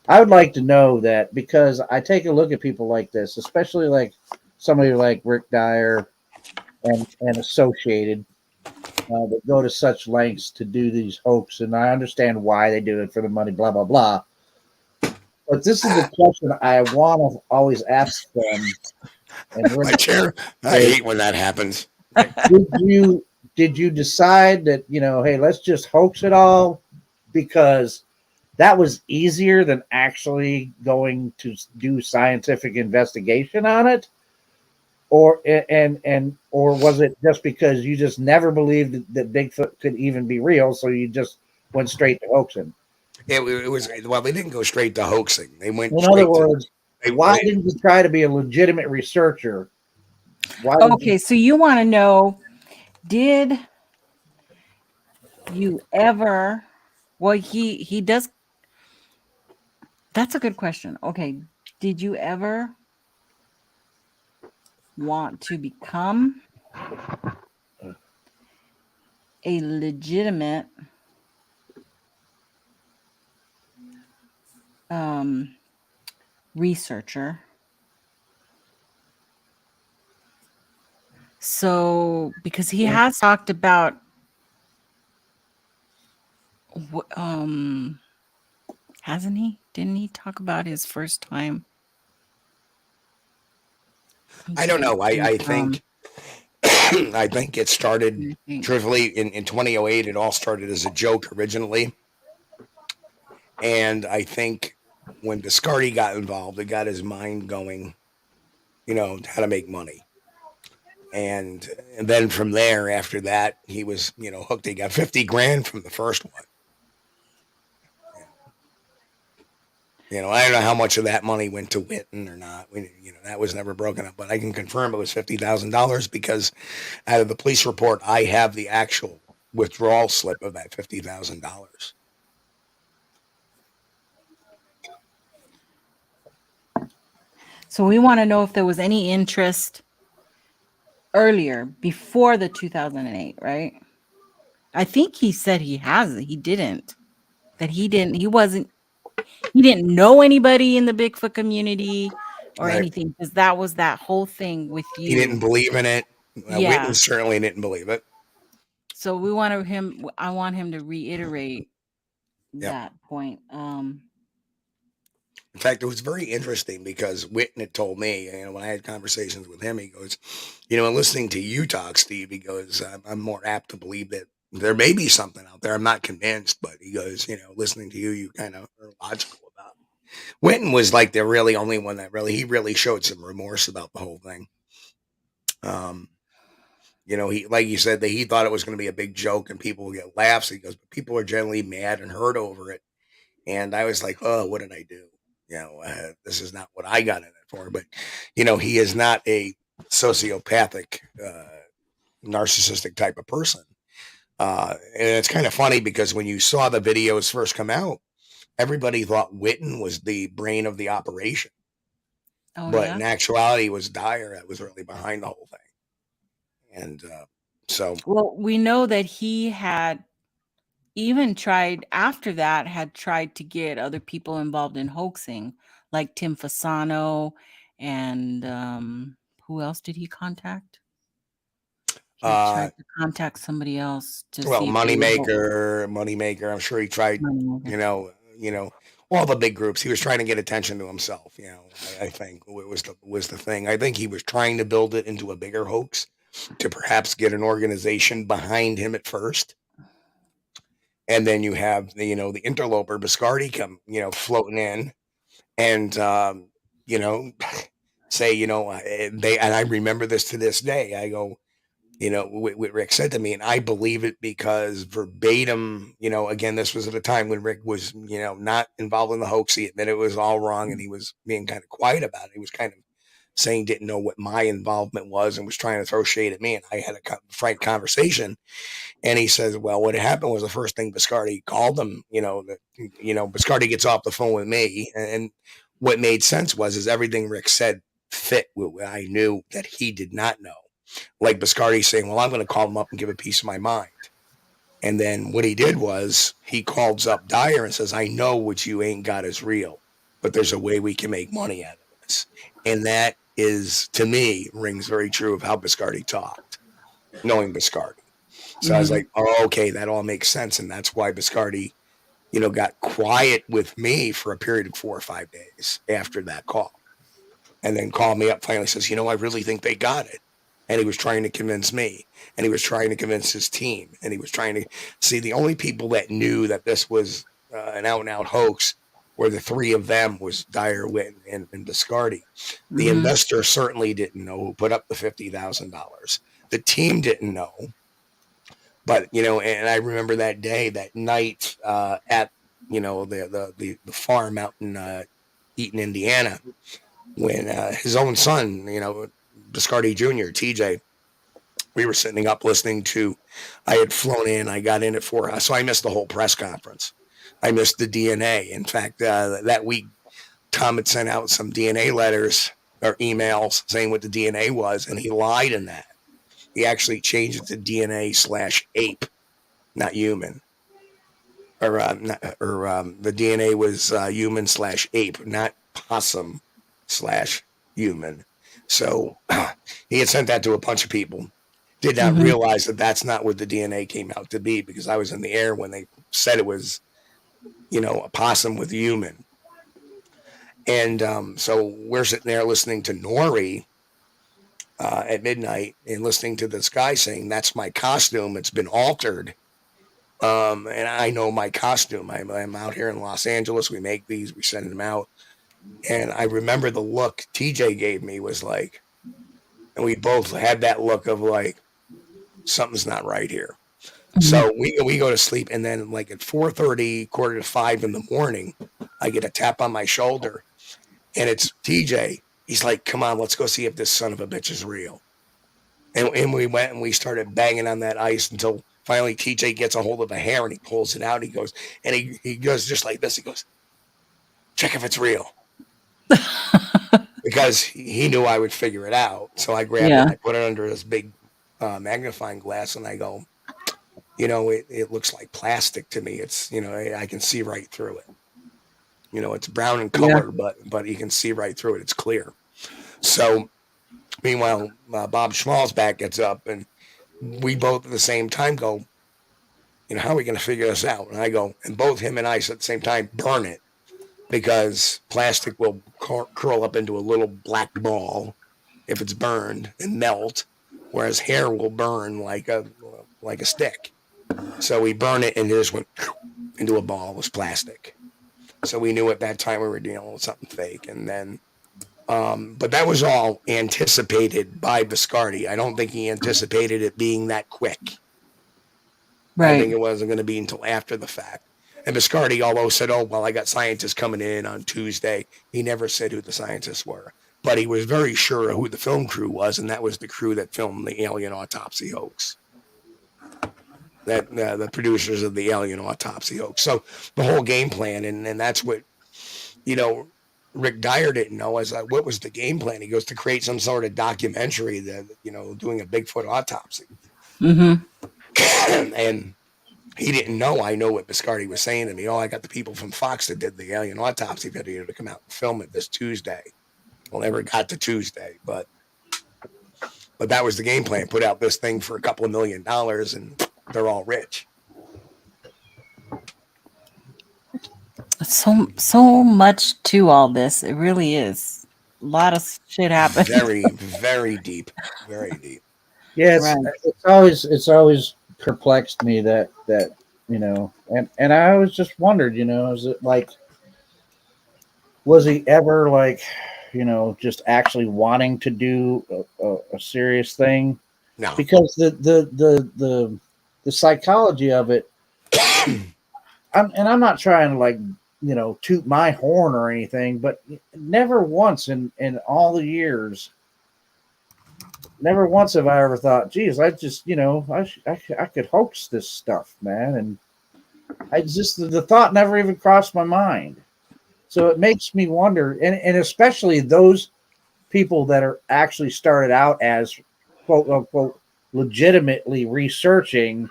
I would like to know that because I take a look at people like this, especially like somebody like Rick Dyer and Associated that go to such lengths to do these hoaxes, and I understand why they do it for the money, blah, blah, blah. But this is the question I want to always ask them. And my chair, I hate when that happens. Did you decide that, hey, let's just hoax it all because that was easier than actually going to do scientific investigation on it? Or was it just because you just never believed that Bigfoot could even be real, so you just went straight to hoaxing? It was, well, they didn't go straight to hoaxing. They went in other words, why didn't you try to be a legitimate researcher? Okay, so you want to know, did you ever, well, he does, that's a good question. Okay, did you ever want to become a legitimate researcher. So, because he has talked about, hasn't he? Didn't he talk about his first time? I don't know. I think I think it started truthfully in 2008. It all started as a joke originally, and I think when Biscardi got involved, it got his mind going. How to make money. And then from there, after that, he was, hooked. He got 50 grand from the first one. I don't know how much of that money went to Witten or not. That was never broken up, but I can confirm it was $50,000 because out of the police report, I have the actual withdrawal slip of that $50,000. So we want to know if there was any interest earlier before the 2008, right? I think he said he didn't know anybody in the Bigfoot community or anything, because that was that whole thing with you. He didn't believe in it. Witten certainly didn't believe it. So I want him to reiterate that point. In fact, it was very interesting because Witten had told me, when I had conversations with him, he goes, in listening to you talk, Steve, he goes, I'm more apt to believe that there may be something out there. I'm not convinced, but he goes, listening to you kind of are logical about it. Witten was like the really only one that he really showed some remorse about the whole thing. He, like you said, that he thought it was going to be a big joke and people would get laughs. He goes, but people are generally mad and hurt over it. And I was like, oh, what did I do? This is not what I got in it for. But, he is not a sociopathic, narcissistic type of person. And it's kind of funny because when you saw the videos first come out, everybody thought Witten was the brain of the operation. But in actuality, it was Dyer that was really behind the whole thing. And well, we know that he had even tried to get other people involved in hoaxing, like Tim Fasano, and who else did he contact? He tried to contact somebody else to see. Moneymaker. I'm sure he tried. All the big groups. He was trying to get attention to himself. I think it was the thing. I think he was trying to build it into a bigger hoax to perhaps get an organization behind him at first. And then you have the interloper Biscardi come, floating in and, say, and I remember this to this day. I go, what Rick said to me, and I believe it because verbatim, again, this was at a time when Rick was, not involved in the hoax. He admitted it was all wrong and he was being kind of quiet about it. He was kind of saying didn't know what my involvement was and was trying to throw shade at me. And I had a frank conversation. And he says, well, what happened was the first thing Biscardi called him, Biscardi gets off the phone with me. And what made sense is everything Rick said fit what I knew that he did not know. Like Biscardi saying, well, I'm going to call him up and give a piece of my mind. And then what he did was he calls up Dyer and says, I know what you ain't got is real, but there's a way we can make money out of this. And that is, to me, rings very true of how Biscardi talked, knowing Biscardi. So I was like, oh, okay, that all makes sense. And that's why Biscardi, got quiet with me for a period of 4 or 5 days after that call. And then called me up, finally says, I really think they got it. And he was trying to convince me. And he was trying to convince his team. And he was trying to see the only people that knew that this was an out-and-out hoax were the three of them, was Dyer, Witten, and Biscardi. The investor certainly didn't know who put up the $50,000. The team didn't know. But, and I remember that day, that night at, the farm out in Eaton, Indiana, when his own son, Biscardi Jr., TJ, we were sitting up listening to, I had flown in, I got in at 4, so I missed the whole press conference. I missed the DNA. In fact, that week, Tom had sent out some DNA letters or emails saying what the DNA was, and he lied in that. He actually changed it to DNA/ape, not human. the DNA was human/ape, not possum/human. So he had sent that to a bunch of people. Did not realize that that's not what the DNA came out to be, because I was in the air when they said it was, a possum with human. And so we're sitting there listening to Nori at midnight and listening to this guy saying, "That's my costume. It's been altered." And I know my costume. I'm out here in Los Angeles. We make these, we send them out. And I remember the look TJ gave me was like, and we both had that look of like, something's not right here. So we go to sleep, and then like at 4:30, 4:45 in the morning, I get a tap on my shoulder, and it's TJ. He's like, "Come on, let's go see if this son of a bitch is real." And we went and we started banging on that ice until finally TJ gets a hold of a hair and he pulls it out. And he goes, and he goes just like this. He goes, "Check if it's real." Because he knew I would figure it out. So I grabbed it, I put it under this big magnifying glass, and I go, it looks like plastic to me. It's, I can see right through it. It's brown in color, but you can see right through it. It's clear. So meanwhile, Bob Schmalzback gets up, and we both at the same time go, how are we going to figure this out? And I go, and both him and I at the same time, burn it, because plastic will curl up into a little black ball if it's burned and melt, whereas hair will burn like a stick. So we burn it, and it just went into a ball. It was plastic. So we knew at that time we were dealing with something fake. And then, but that was all anticipated by Biscardi. I don't think he anticipated it being that quick. Right. I think it wasn't going to be until after the fact. And Biscardi, although said, "Oh, well, I got scientists coming in on Tuesday," he never said who the scientists were. But he was very sure of who the film crew was, and that was the crew that filmed the alien autopsy hoax. That the producers of the alien autopsy hoax. So the whole game plan, and that's what, Rick Dyer didn't know. I was like, what was the game plan? He goes, to create some sort of documentary that, doing a Bigfoot autopsy. And he didn't know. I know what Biscardi was saying to me. "Oh, I got the people from Fox that did the alien autopsy video to come out and film it this Tuesday." Well, never got to Tuesday, but that was the game plan. Put out this thing for a couple of $1 million, and they're all rich. So much to all this. It really is. A lot of shit happened. Very, very deep. Very deep. Yeah, it's always perplexed me that and I always just wondered, is it like, was he ever like, just actually wanting to do a serious thing? No, because the psychology of it. I'm not trying to like, toot my horn or anything, but never once in all the years, never once have I ever thought, geez, I just, I could hoax this stuff, man. And I just, the thought never even crossed my mind. So it makes me wonder, and especially those people that are actually started out as quote unquote legitimately researching,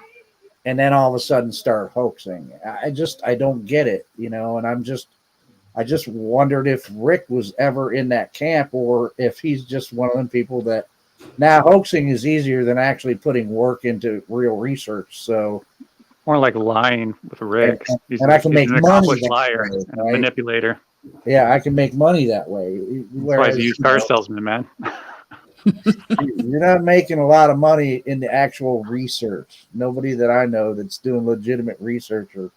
and then all of a sudden start hoaxing. I don't get it, and I just wondered if Rick was ever in that camp, or if he's just one of them people that now hoaxing is easier than actually putting work into real research. So more like lying with Rick. And I can make an money accomplished liar way, and a manipulator. Yeah, I can make money that way. That's why he's a used car salesman, man. You're not making a lot of money in the actual research. Nobody that I know that's doing legitimate research or,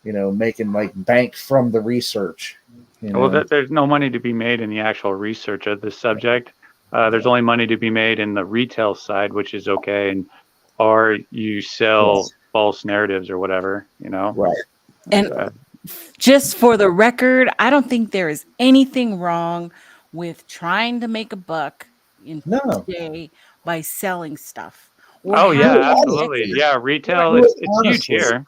making like bank from the research. Well, there's no money to be made in the actual research of this subject. There's only money to be made in the retail side, which is okay, or you sell false narratives or whatever, Right. And just for the record, I don't think there is anything wrong with trying to make a buck today by selling stuff. Oh yeah, absolutely. Yeah, retail it's huge here.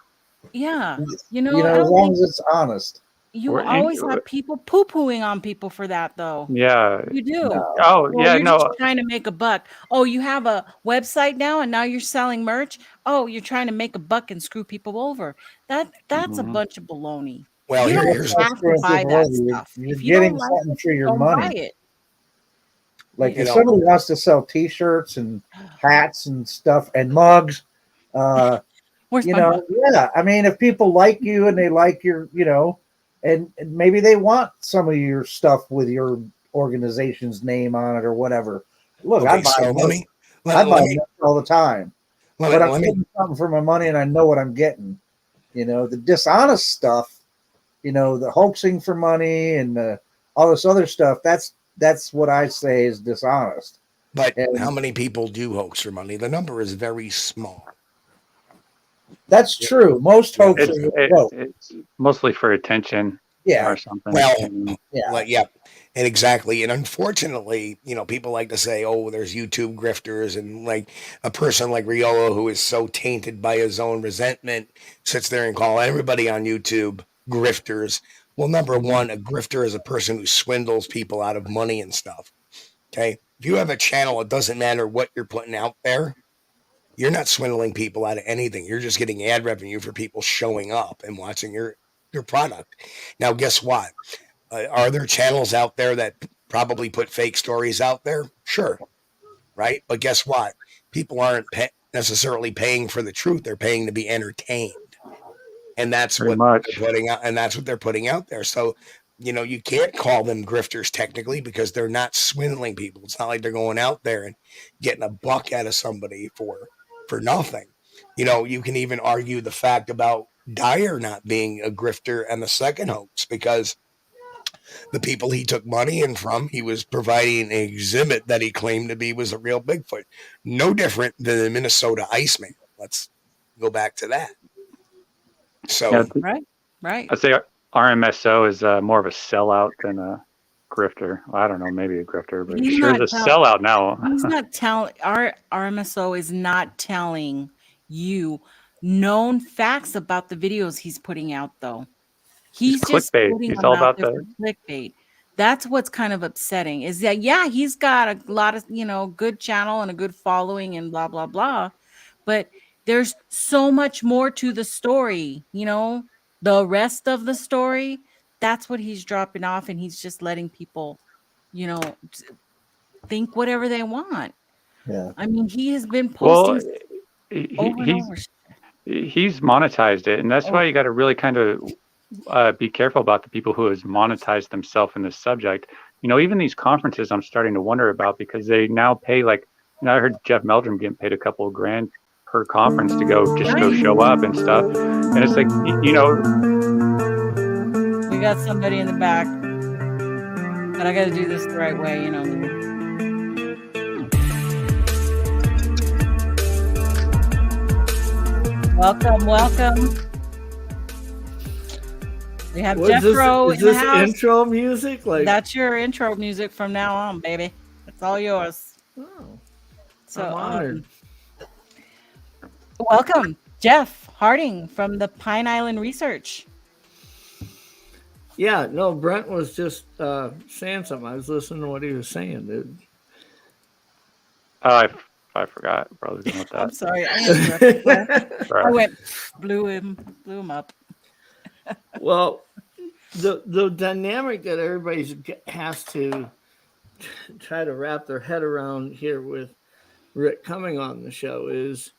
Yeah, as long as it's honest. you always have people poo-pooing on people for that, though. Yeah. You do. No. Oh, Well, yeah, you're no. just trying to make a buck. Oh, you have a website now and now you're selling merch. Oh, you're trying to make a buck and screw people over. That's a bunch of baloney. Well, You don't here's have to buy that stuff. You're If you don't getting like something it, for your don't money. buy it. Like You if know- somebody wants to sell T-shirts and hats and stuff and mugs, Where's you my know, mug? yeah. I mean, if people like you and they like your, you know, and maybe they want some of your stuff with your organization's name on it or whatever. Look, Okay, I buy so merch. let I buy me merch all the time, let but me, I'm let me getting something for my money and I know what I'm getting. You know, the dishonest stuff, you know, the hoaxing for money and all this other stuff. That's what I say is dishonest. But And how many people do hoax for money? The number is very small. that's true. Most hoaxes are broke. It's mostly for attention Yeah. or something. Well, Yeah. like, yeah, and exactly. And unfortunately, you know, people like to say, "Oh, there's YouTube grifters," and like a person like Riolo, who is so tainted by his own resentment, sits there and call everybody on YouTube grifters. Well, number one, a grifter is a person who swindles people out of money and stuff. Okay, if you have a channel, it doesn't matter what you're putting out there. You're not swindling people out of anything. You're just getting ad revenue for people showing up and watching your product. Now, guess what? Are there channels out there that probably put fake stories out there? Sure. Right. But guess what? People aren't necessarily paying for the truth. They're paying to be entertained. And that's Pretty what much. they're putting out. And that's what they're putting out there. So, you know, you can't call them grifters technically because they're not swindling people. It's not like they're going out there and getting a buck out of somebody for nothing. You know, you can even argue the fact about Dyer not being a grifter and the second hoax because the people he took money in from, he was providing an exhibit that he claimed to be was a real Bigfoot. No different than the Minnesota Iceman. Let's go back to that. So, Yeah, Right. I'd say RMSO is more of a sellout than a grifter. Well, I don't know, maybe a grifter, but He's sure not is a sellout now. He's not telling our RMSO is not telling you known facts about the videos he's putting out, though. He's just clickbait. putting He's them all out about there for clickbait. That's what's kind of upsetting is that, yeah, he's got a lot of, you know, good channel and a good following and blah, blah, blah. But there's so much more to the story, you know, the rest of the story. That's what he's dropping off. And he's just letting people, you know, think whatever they want. Yeah. I mean, he has been posting over and over. He's monetized it, and that's why you got to really kind of be careful about the people who has monetized themselves in this subject. You know, even these conferences, I'm starting to wonder about because they now pay like, you know, I heard Jeff Meldrum getting paid a couple of grand per conference to go show up and stuff, and it's like, you know, we got somebody in the back, but I got to do this the right way, you know. Welcome. We have Jeffro in the house. Intro music? Like that's your intro music from now on, baby. It's all yours. Oh, so I'm honored. Welcome, Jeff Harding from the Pine Island Research. Yeah, no, Brent was just saying something. I was listening to what he was saying, dude. Oh, I forgot. Probably with that. I'm sorry. I went blew him up. Well, the dynamic that everybody has to try to wrap their head around here with Rick coming on the show is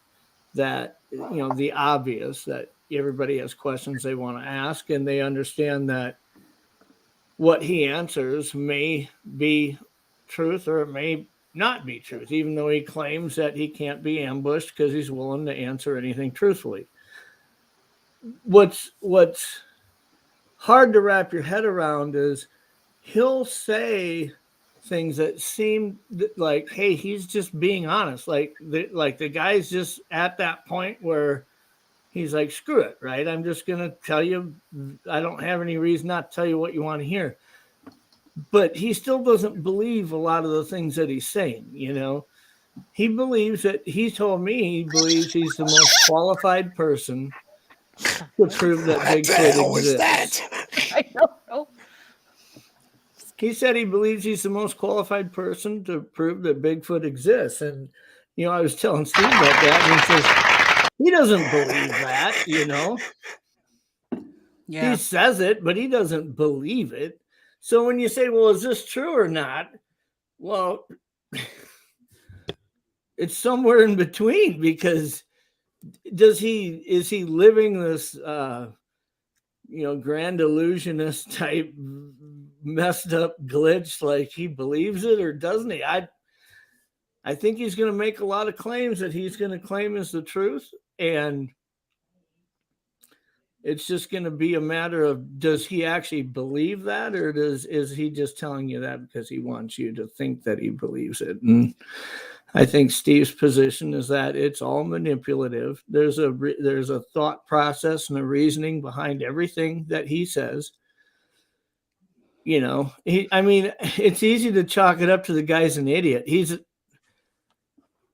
that, you know, the obvious that everybody has questions they want to ask, and they understand that what he answers may be truth or it may not be truth, even though he claims that he can't be ambushed because he's willing to answer anything truthfully. What's hard to wrap your head around is he'll say things that seem like, hey, he's just being honest. Like the guy's just at that point where he's like, screw it, right? I'm just going to tell you. I don't have any reason not to tell you what you want to hear. But he still doesn't believe a lot of the things that he's saying, you know. He believes that he told me he believes he's the most qualified person to prove that What the Bigfoot hell was exists. that? I don't know. He said he believes he's the most qualified person to prove that Bigfoot exists. And, I was telling Steve about that, and he says he doesn't believe that, Yeah. He says it, but he doesn't believe it. So when you say, well, is this true or not? Well, it's somewhere in between, because is he living this grand illusionist type messed up glitch like he believes it, or doesn't he? I think he's going to make a lot of claims that he's going to claim is the truth, and it's just going to be a matter of, does he actually believe that, or is he just telling you that because he wants you to think that he believes it? And I think Steve's position is that it's all manipulative. There's a thought process and a reasoning behind everything that he says. It's easy to chalk it up to the guy's an idiot.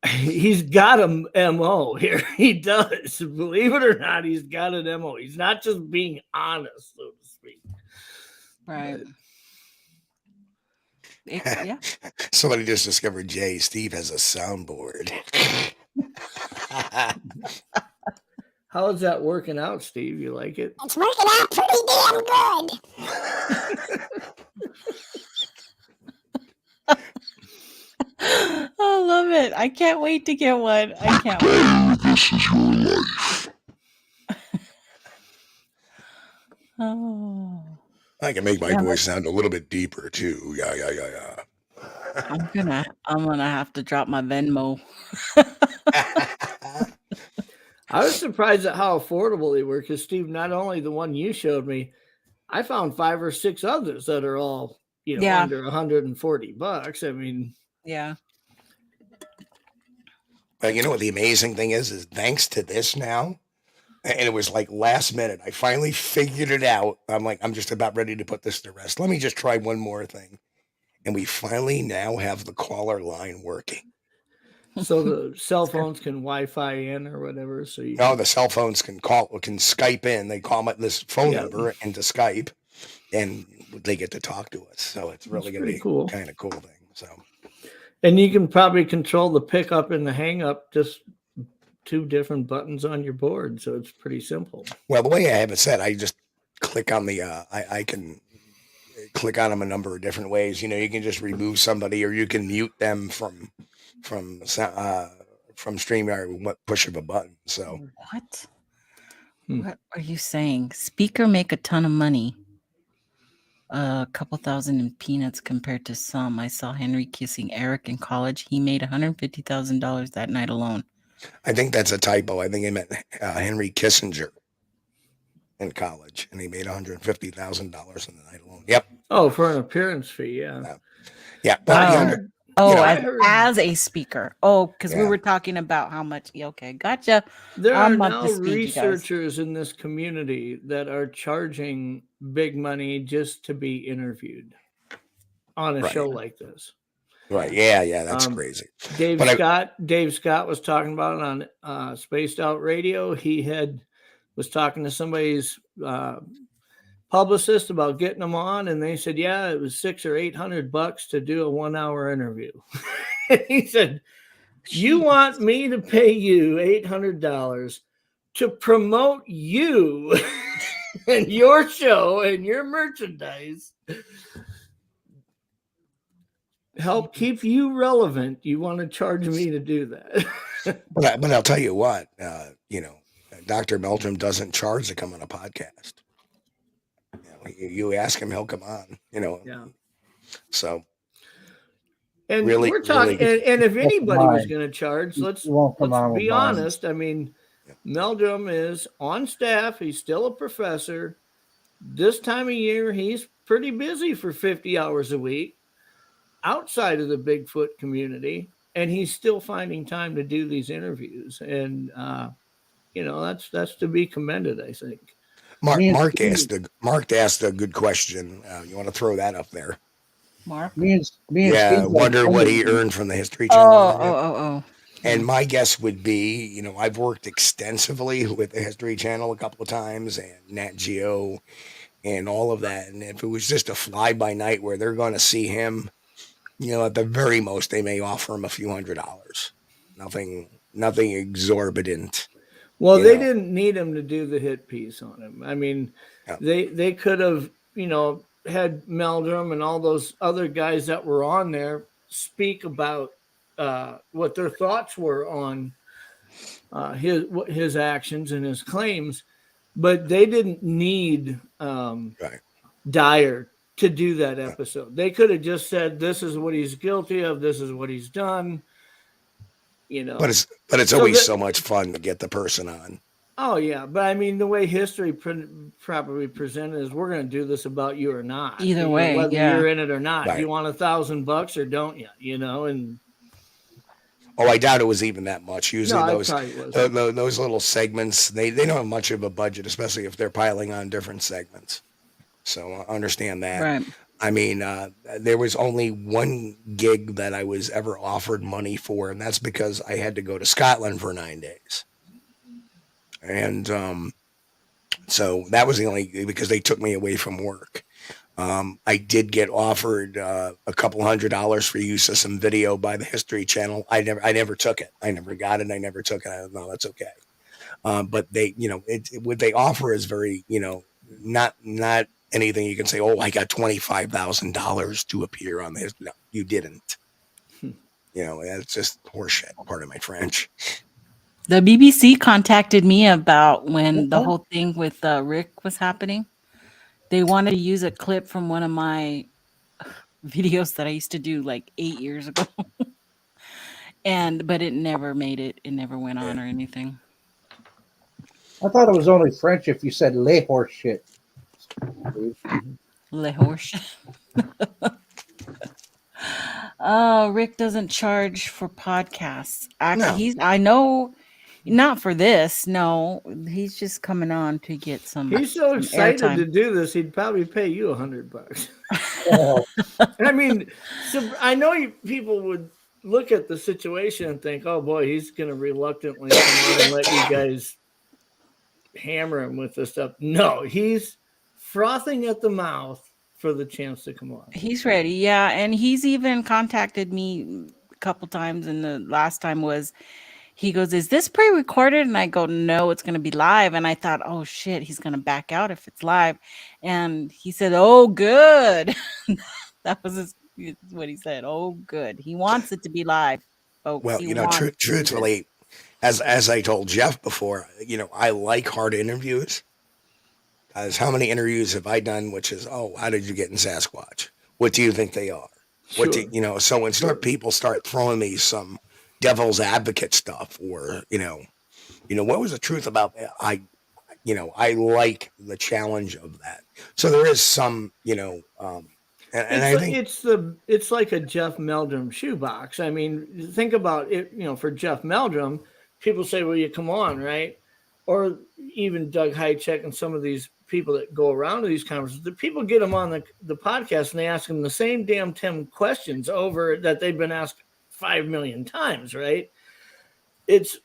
He's got a MO here. He does. Believe it or not, he's got an MO. He's not just being honest, so to speak. Right. Yeah. Somebody just discovered Steve has a soundboard. How is that working out, Steve? You like it? It's working out pretty damn good. I love it. I can't wait to get one. I can't wait. This is your life. Oh. I can make my voice sound a little bit deeper too. Yeah. I'm gonna have to drop my Venmo. I was surprised at how affordable they were, because Steve, not only the one you showed me, I found 5 or 6 others that are all under $140. I mean, yeah. But you know what the amazing thing is thanks to this now, and it was like last minute, I finally figured it out. I'm like, I'm just about ready to put this to rest. Let me just try one more thing. And we finally now have the caller line working. So the cell phones can Wi-Fi in or whatever. So the cell phones can Skype in. They call it this phone number into Skype, and they get to talk to us. So it's really going to be cool. Kind of cool thing. So, and you can probably control the pickup and the hang up, just 2 different buttons on your board. So it's pretty simple. Well, the way I have it set, I just click on the. I can click on them a number of different ways. You can just remove somebody, or you can mute them from StreamYard with push of a button. So what? What are you saying? Speaker make a ton of money. A couple thousand in peanuts compared to some. I saw Henry kissing Eric in college. He made $150,000 that night alone. I think that's a typo. I think he meant Henry Kissinger in college, and he made $150,000 in the night alone. Yep. Oh, for an appearance fee, yeah. Yeah. But as a speaker. Oh, because we were talking about how much. Okay, gotcha. There are now researchers in this community that are charging big money just to be interviewed on a show like this. Right. Yeah. That's crazy. Dave Scott was talking about it on Spaced Out Radio. He was talking to somebody's publicist about getting them on, and they said, yeah, it was $600 or $800 to do a 1-hour interview. He said, you want me to pay you $800 to promote you and your show and your merchandise, help keep you relevant? You want to charge me to do that? But I'll tell you what, Dr. Meldrum doesn't charge to come on a podcast. You ask him, he'll come on. Yeah. So, and really, we're talking. Really, and if anybody was going to charge, let's be honest. I mean, Meldrum is on staff. He's still a professor. This time of year, he's pretty busy for 50 hours a week outside of the Bigfoot community, and he's still finding time to do these interviews. And that's to be commended, I think. Mark asked a good question. You want to throw that up there? Mark? Wonder what he earned from the History Channel. Oh. And my guess would be, you know, I've worked extensively with the History Channel a couple of times and Nat Geo and all of that. And if it was just a fly by night where they're going to see him, you know, at the very most, they may offer him a few $100s. Nothing exorbitant. Well, they didn't need him to do the hit piece on him. I mean, they could have, you know, had Meldrum and all those other guys that were on there speak about what their thoughts were on his actions and his claims, but they didn't need Dyer to do that episode. They could have just said, "This is what he's guilty of. This is what he's done." You know, but it's always so much fun to get the person on. Oh yeah, but I mean, the way history properly presented is, we're going to do this about you or not. Either way, whether you're in it or not. Right. Do you want $1,000 or don't you? You know, and I doubt it was even that much. Usually no, those little segments, they don't have much of a budget, especially if they're piling on different segments. So I understand that. Right. I mean, there was only one gig that I was ever offered money for, and that's because I had to go to Scotland for 9 days. And so that was the only, because they took me away from work. I did get offered a couple $100 for use of some video by the History Channel. I never took it. I never got it. I never took it. No, that's okay. But they, you know, what they offer is very, you know, not anything you can say, oh, I got $25,000 to appear on this. No, you didn't. You know, that's just horseshit. Pardon my French. The BBC contacted me about when the whole thing with Rick was happening. They wanted to use a clip from one of my videos that I used to do like 8 years ago. But it never made it. It never went on or anything. I thought it was only French if you said "lay horse shit." Le horse. Oh, Rick doesn't charge for podcasts. Actually, I know, not for this. No, he's just coming on to get some. He's so excited to do this, he'd probably pay you $100. I mean, so I know people would look at the situation and think, "Oh boy, he's going to reluctantly come on and let you guys hammer him with this stuff." No, he's frothing at the mouth for the chance to come on. He's ready, yeah, and he's even contacted me a couple times, and the last time was, he goes, "Is this pre-recorded?" And I go, "No, it's going to be live." And I thought, oh shit, he's going to back out if it's live. And he said, "Oh, good." That was what he said. Oh, good. He wants it to be live, folks. Well, you know, truthfully, as I told Jeff before, you know, I like hard interviews. As how many interviews have I done? Which is, oh, how did you get in Sasquatch? What do you think they are? Sure. What do you know? So when people start throwing me some devil's advocate stuff, or you know, what was the truth about that? I like the challenge of that. So there is some, you know, and I think it's like a Jeff Meldrum shoebox. I mean, think about it. You know, for Jeff Meldrum, people say, "Well, you come on, right?" Or even Doug Hychek and some of these people that go around to these conferences, the people get them on the podcast and they ask them the same damn 10 questions over that they've been asked 5 million times, right? It's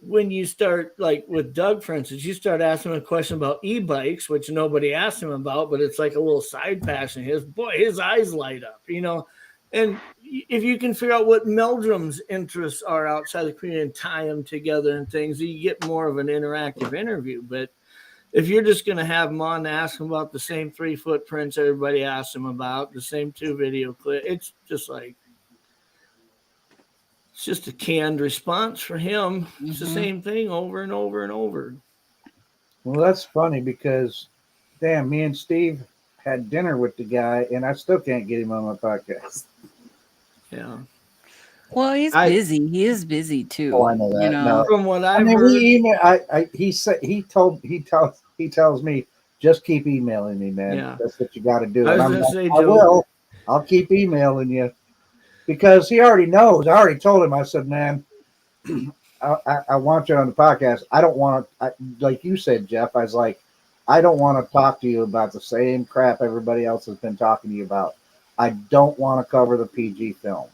when you start, like with Doug, for instance, you start asking him a question about e-bikes, which nobody asked him about, but it's like a little side passion. His eyes light up, you know. And if you can figure out what Meldrum's interests are outside the community and tie them together and things, you get more of an interactive interview. But if you're just going to have them on to ask them about the same 3 footprints everybody asks them about, the same 2 video clips, it's just like, it's just a canned response for him. Mm-hmm. It's the same thing over and over and over. Well, that's funny because, damn, me and Steve had dinner with the guy, and I still can't get him on my podcast. Yeah. Well, he's busy. He is busy too. Oh, I know that. You know? No. From what I've heard, he tells me, just keep emailing me, man. Yeah. That's what you got to do. I will. I'll keep emailing you because he already knows. I already told him. I said, man, I want you on the podcast. I don't want to, like you said, Jeff. I was like, I don't want to talk to you about the same crap everybody else has been talking to you about. I don't want to cover the PG film.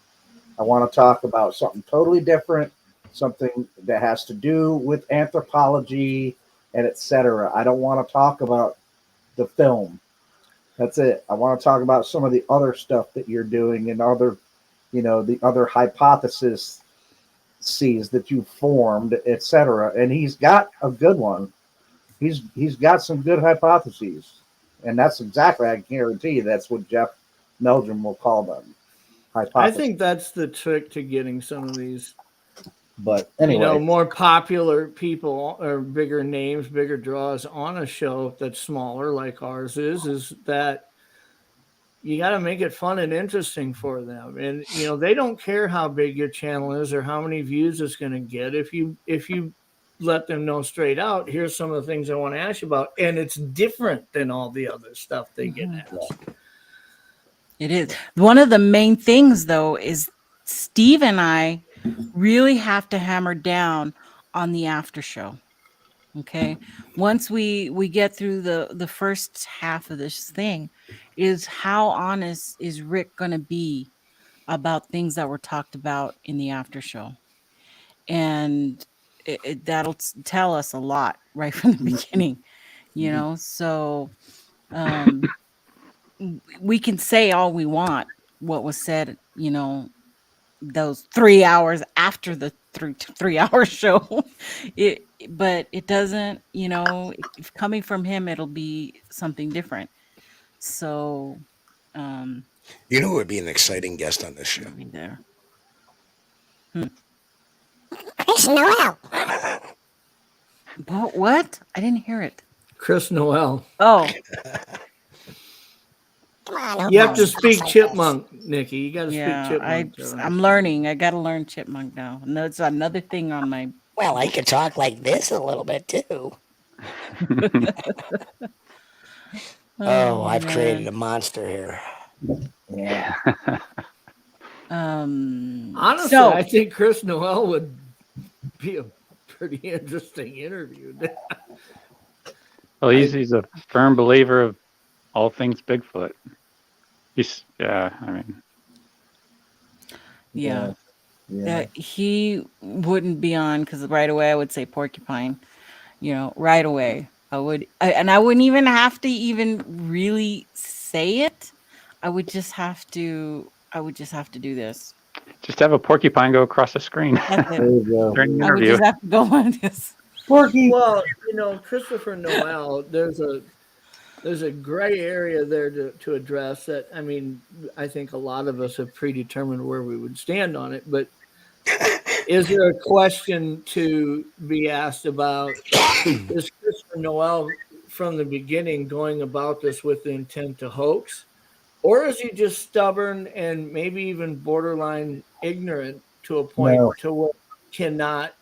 I want to talk about something totally different. something that has to do with anthropology and etc. I don't want to talk about the film. That's it. I want to talk about some of the other stuff that you're doing and other, the other hypotheses that you formed, etc. And he's got a good one. He's got some good hypotheses, and that's exactly, I guarantee you, that's what Jeff Meldrum will call them. I think that's the trick to getting some of these, but anyway, more popular people or bigger names, bigger draws on a show that's smaller like ours is that you got to make it fun and interesting for them. And, they don't care how big your channel is or how many views it's going to get. If you let them know straight out, here's some of the things I want to ask you about. And it's different than all the other stuff they get asked. It is. One of the main things, though, is Steve and I really have to hammer down on the after show. Okay. Once we get through the first half of this thing, is how honest is Rick going to be about things that were talked about in the after show? And that'll tell us a lot right from the beginning, so we can say all we want what was said, those 3 hours after the 3-hour show. But it doesn't, if coming from him, it'll be something different. So, who would be an exciting guest on this show? There. Chris Noel. What? I didn't hear it. Chris Noel. Oh. Come on, you have to speak chipmunk, Nikki. You got to speak chipmunk. I'm learning. I got to learn chipmunk now. No, it's another thing on my. Well, I could talk like this a little bit too. I've created a monster here. Yeah. Honestly, I think Chris Noel would be a pretty interesting interview. Well, he's a firm believer of all things Bigfoot. He wouldn't be on, because right away I would say porcupine. Right away I would, and I wouldn't even have to really say it. I would just have to do this. Just have a porcupine go across the screen. There you go. During the I would interview. just have to go on this. Well, Christopher Noel, there's a gray area there to address that. I think a lot of us have predetermined where we would stand on it, but is there a question to be asked about, is Christopher Noel from the beginning going about this with the intent to hoax? Or is he just stubborn and maybe even borderline ignorant to a point to where he cannot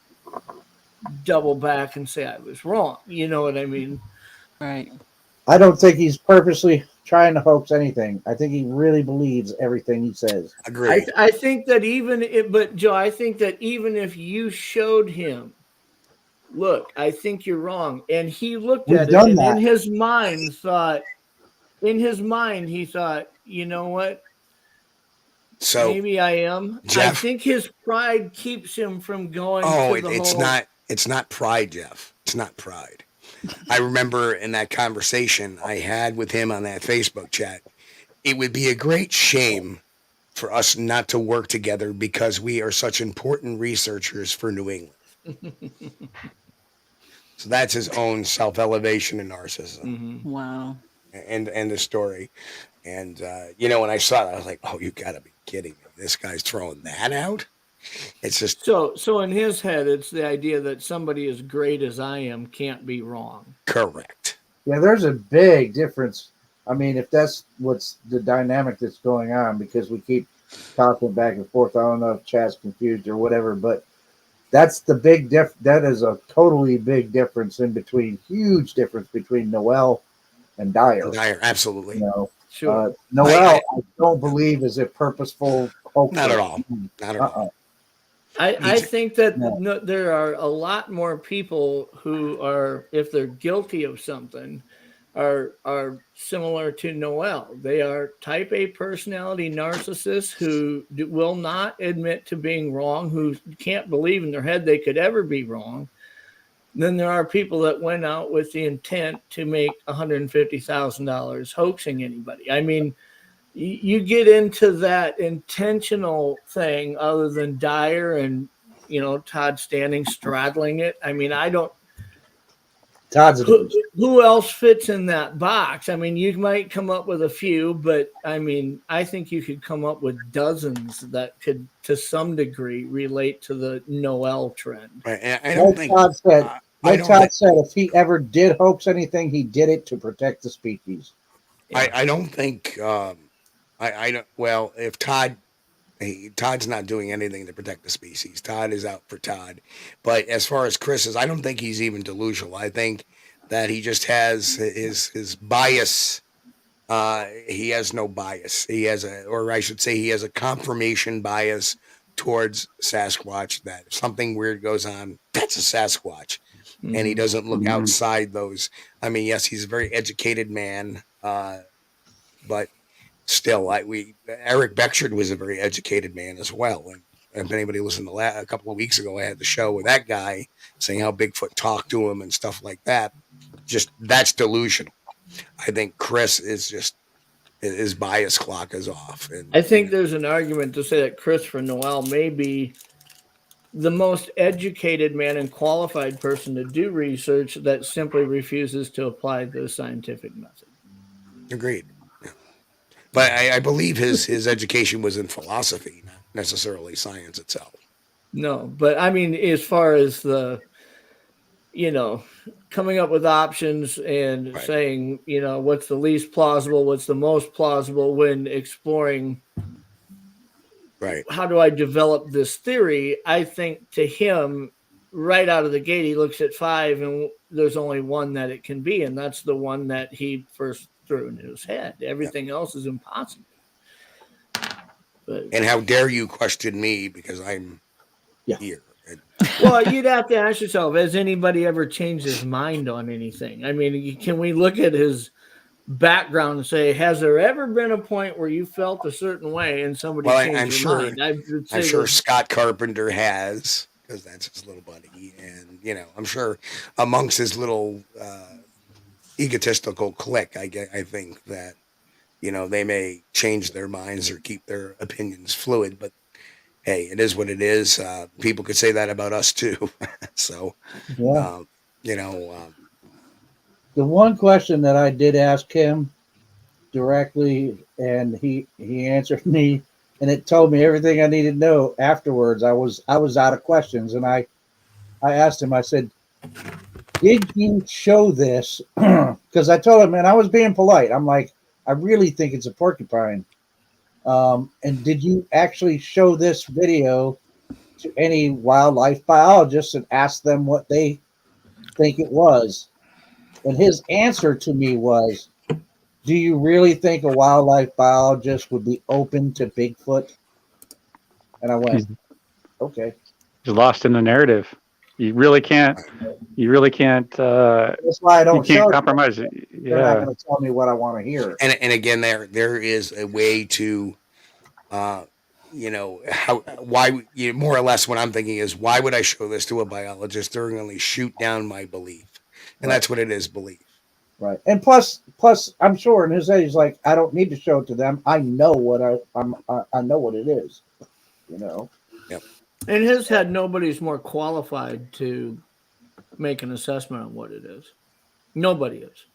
double back and say I was wrong? You know what I mean? Right. I don't think he's purposely trying to hoax anything. I think he really believes everything he says. Agreed. I think that Joe, I think that even if you showed him, look, I think you're wrong, and he looked at it, and in his mind he thought, you know what? So maybe I am. Jeff, I think his pride keeps him from going. It's not pride, Jeff. It's not pride. I remember in that conversation I had with him on that Facebook chat, it would be a great shame for us not to work together because we are such important researchers for New England. So that's his own self-elevation and narcissism. Mm-hmm. Wow. And the story. And, when I saw it, I was like, oh, you got to be kidding me. This guy's throwing that out? It's just so in his head, it's the idea that somebody as great as I am can't be wrong. Correct. Yeah, there's a big difference. If that's what's the dynamic that's going on, because we keep talking back and forth. I don't know if Chad's confused or whatever, but that's the big that is a totally big difference huge difference between Noel and Dyer. Dyer, absolutely. Sure. Noel, I don't believe is a purposeful hoax. Not at all. Not at all. I think that there are a lot more people who are, if they're guilty of something, are similar to Noel. They are type A personality narcissists who will not admit to being wrong, who can't believe in their head they could ever be wrong. Then there are people that went out with the intent to make $150,000 hoaxing anybody. I mean, you get into that intentional thing other than Dyer and, Todd Standing straddling it. I mean, I don't. Todd's who else fits in that box? I mean, you might come up with a few, but I mean, I think you could come up with dozens that could, to some degree, relate to the Noel trend. Right. And I don't think Todd said. Todd said if he ever did hoax anything, he did it to protect the species. I don't think. I don't. Well, if Todd's not doing anything to protect the species. Todd is out for Todd. But as far as Chris is, I don't think he's even delusional. I think that he just has his bias. He has no bias. He has or I should say, he has a confirmation bias towards Sasquatch, that if something weird goes on, that's a Sasquatch. Mm-hmm. And he doesn't look outside those. I mean, yes, he's a very educated man, but still, Eric Beckshard was a very educated man as well. And if anybody listened to a couple of weeks ago, I had the show with that guy saying how Bigfoot talked to him and stuff like that. Just that's delusional. I think Chris is just, his bias clock is off. And I think there's an argument to say that Christopher Noel may be the most educated man and qualified person to do research that simply refuses to apply the scientific method. Agreed. But I believe his education was in philosophy, not necessarily science itself. No, but I mean, as far as the, coming up with options and saying, what's the least plausible, what's the most plausible when exploring, how do I develop this theory? I think to him, right out of the gate, he looks at 5 and there's only one that it can be. And that's the one that he first threw in his head. Everything else is impossible. And how dare you question me because I'm here? Well, you'd have to ask yourself, has anybody ever changed his mind on anything? I mean, can we look at his background and say, has there ever been a point where you felt a certain way and somebody changed your mind? I'm sure Scott Carpenter has, because that's his little buddy. And, I'm sure amongst his little egotistical clique, I think that, they may change their minds or keep their opinions fluid, but hey, it is what it is. People could say that about us too. So, the one question that I did ask him directly, and he answered me, and it told me everything I needed to know. Afterwards, I was out of questions, and I asked him. I said, "Did you show this?" Because I told him, and I was being polite. I'm like, I really think it's a porcupine. And did you actually show this video to any wildlife biologists and ask them what they think it was? And his answer to me was, do you really think a wildlife biologist would be open to Bigfoot? And I went, okay. He's lost in the narrative. You really can't. That's why I don't. You can't compromise it. They're not going to tell me what I want to hear. And again, there is a way to, why more or less what I'm thinking is, why would I show this to a biologist? They're going to shoot down my belief, and that's what it is, belief. Right, and plus, I'm sure in his head he's like, I don't need to show it to them. I know what I know what it is. Yep. In his head, nobody's more qualified to make an assessment on what it is. Nobody is.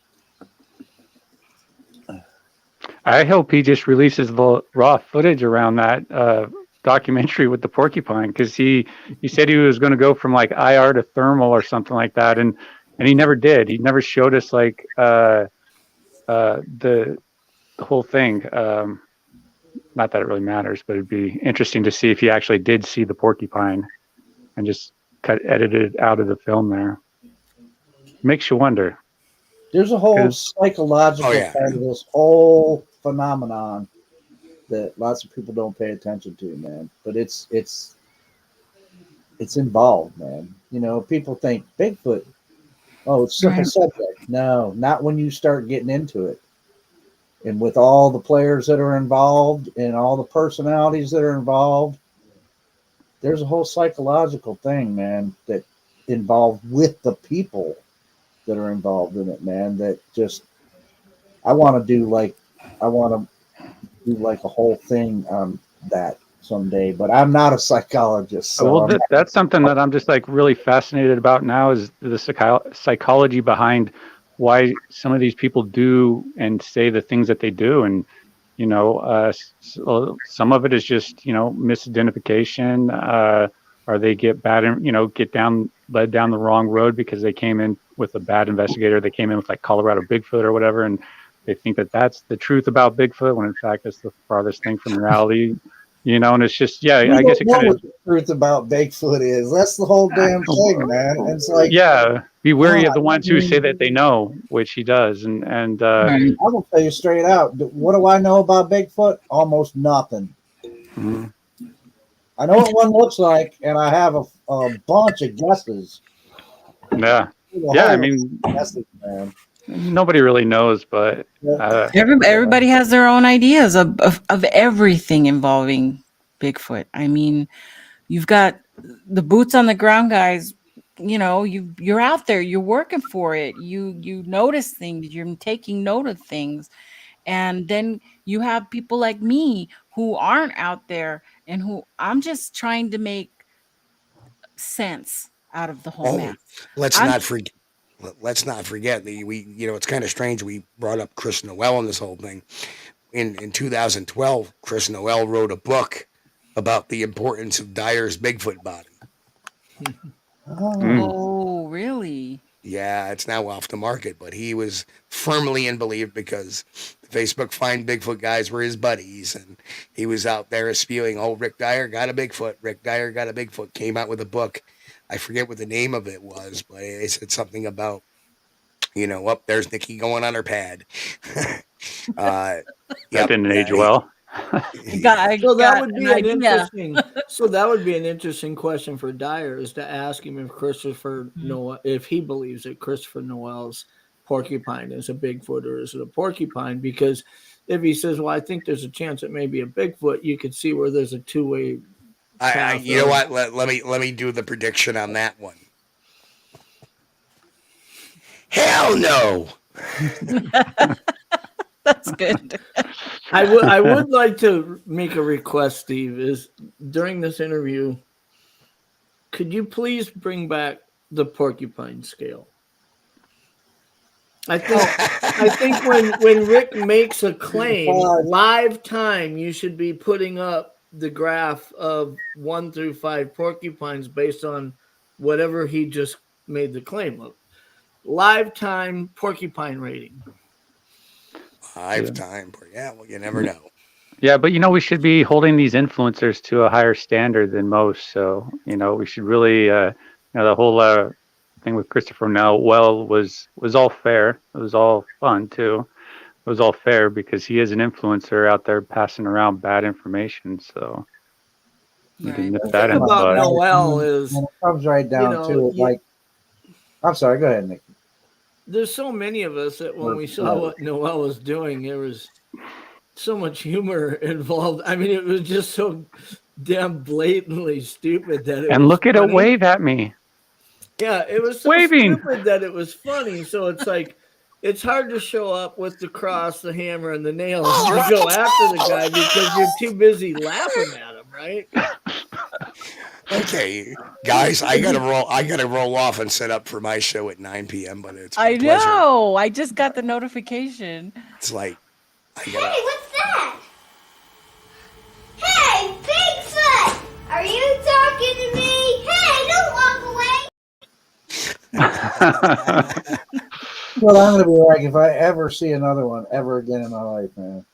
I hope he just releases the raw footage around that documentary with the porcupine, because he said he was going to go from like IR to thermal or something like that, and he never did. He never showed us like the whole thing. Not that it really matters, but it'd be interesting to see if he actually did see the porcupine and just edited out of the film there. Makes you wonder. There's a whole psychological part of this whole phenomenon that lots of people don't pay attention to, man. But it's involved, man. People think Bigfoot. Oh, it's simple subject. No, not when you start getting into it. And with all the players that are involved and all the personalities that are involved, there's a whole psychological thing, man, that involved with the people that are involved in it, man. That just I want to do like a whole thing on that someday, but I'm not a psychologist. So Well, that's something that I'm just like really fascinated about now is the psychology behind why some of these people do and say the things that they do. And, you know, some of it is just, you know, misidentification, or they get led down the wrong road because they came in with a bad investigator. They came in with like Colorado Bigfoot or whatever, and they think that that's the truth about Bigfoot when in fact it's the farthest thing from reality. You know, and it's just, I guess it kind of. What the truth about Bigfoot is. That's the whole damn thing, man. It's like, be wary of the ones who say that they know, which he does. And I will tell you straight out. What do I know about Bigfoot? Almost nothing. Mm-hmm. I know what one looks like, and I have a bunch of guesses. Yeah. I mean, guesses, man. Nobody really knows, but everybody has their own ideas of everything involving Bigfoot. I mean, you've got the boots on the ground guys. You know, you're out there, you're working for it. You notice things, you're taking note of things, and then you have people like me who aren't out there and who I'm just trying to make sense out of the whole mess. Let's not forget that it's kind of strange we brought up Chris Noel in this whole thing. In 2012, Chris Noel wrote a book about the importance of Dyer's Bigfoot body. Oh, really? Yeah, it's now off the market, but he was firmly in belief because the Facebook Find Bigfoot guys were his buddies, and he was out there spewing, "Oh, Rick Dyer got a Bigfoot. Rick Dyer got a Bigfoot." Came out with a book. I forget what the name of it was, but it said something about, there's Nikki going on her pad. That didn't age well. So that would be an interesting question for Dyer, is to ask him if he believes that Christopher Noel's porcupine is a Bigfoot or is it a porcupine? Because if he says, "Well, I think there's a chance it may be a Bigfoot," you could see where there's a two-way. You know what? Let me do the prediction on that one. Hell no. That's good. I would like to make a request, Steve, is during this interview, could you please bring back the porcupine scale? I think when Rick makes a claim, live time, you should be putting up the graph of 1 through 5 porcupines based on whatever he just made the claim of. Live time porcupine rating. Lifetime. Yeah, well, you never know. Yeah, but we should be holding these influencers to a higher standard than most. So, we should really, the whole thing with Christopher Noel was all fair. It was all fun too. It was all fair because he is an influencer out there passing around bad information. So, the thing about Noel is it comes right down to it. Like, I'm sorry. Go ahead, Nick. There's so many of us that when we saw what Noel was doing, there was so much humor involved. I mean, it was just so damn blatantly stupid that it and was look at funny. it wave at me. Yeah, it was so waving. Stupid that it was funny. So it's like, it's hard to show up with the cross, the hammer, and the nails to go after the guy because you're too busy laughing at him, right? Okay, guys, I gotta roll off and set up for my show at 9 p.m. But it's I know. I just got the notification. It's like, Hey, what's that? Hey, Bigfoot! Are you talking to me? Hey, don't walk away! Well, I'm gonna be like, if I ever see another one ever again in my life, man.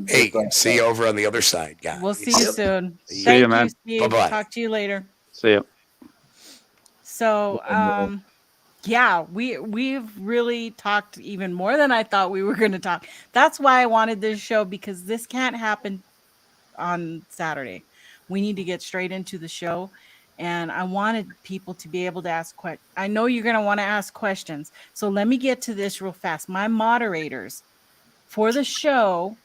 Hey, see you over on the other side, guys. We'll see you soon. See you, man. Bye-bye. Talk to you later. See you. So, we've really talked even more than I thought we were going to talk. That's why I wanted this show, because this can't happen on Saturday. We need to get straight into the show. and I wanted people to be able to ask questions. I know you're going to want to ask questions. So let me get to this real fast. My moderators for the show,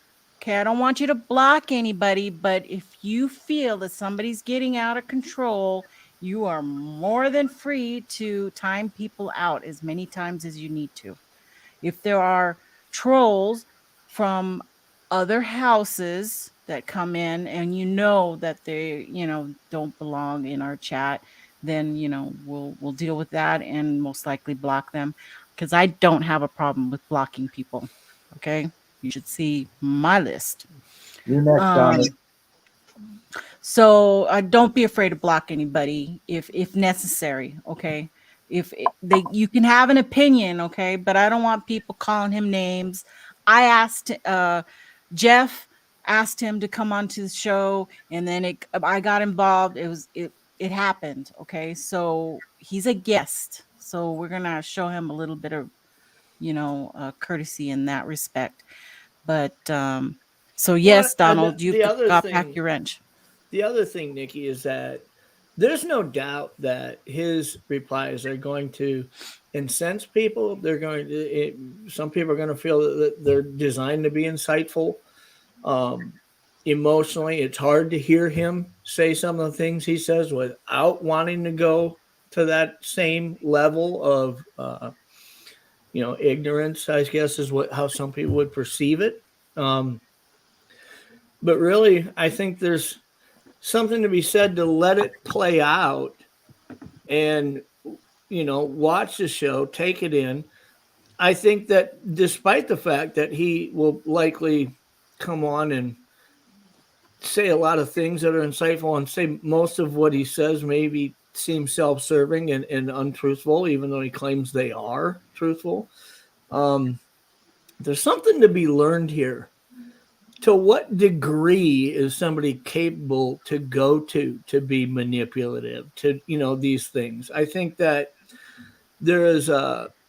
okay, I don't want you to block anybody, but if you feel that somebody's getting out of control, you are more than free to time people out as many times as you need to. If there are trolls from other houses that come in and you know that they, don't belong in our chat, then we'll deal with that and most likely block them, because I don't have a problem with blocking people. Okay, you should see my list. You next, Donnie. So don't be afraid to block anybody if necessary. Okay, if you can have an opinion, okay, but I don't want people calling him names. I asked Jeff asked him to come onto the show, and then I got involved. It happened. Okay, so he's a guest, so we're gonna show him a little bit of courtesy in that respect. But so yes, Donald, you've got back your wrench. The other thing, Nikki, is that there's no doubt that his replies are going to incense people. They're going to, some people are going to feel that they're designed to be insightful. Emotionally, it's hard to hear him say some of the things he says without wanting to go to that same level of, ignorance, I guess, is how some people would perceive it. But really, I think there's something to be said to let it play out and, watch the show, take it in. I think that despite the fact that he will likely come on and say a lot of things that are insightful and say most of what he says maybe seems self-serving and untruthful, even though he claims they are truthful. There's something to be learned here. To what degree is somebody capable to go to be manipulative to, these things? I think that there is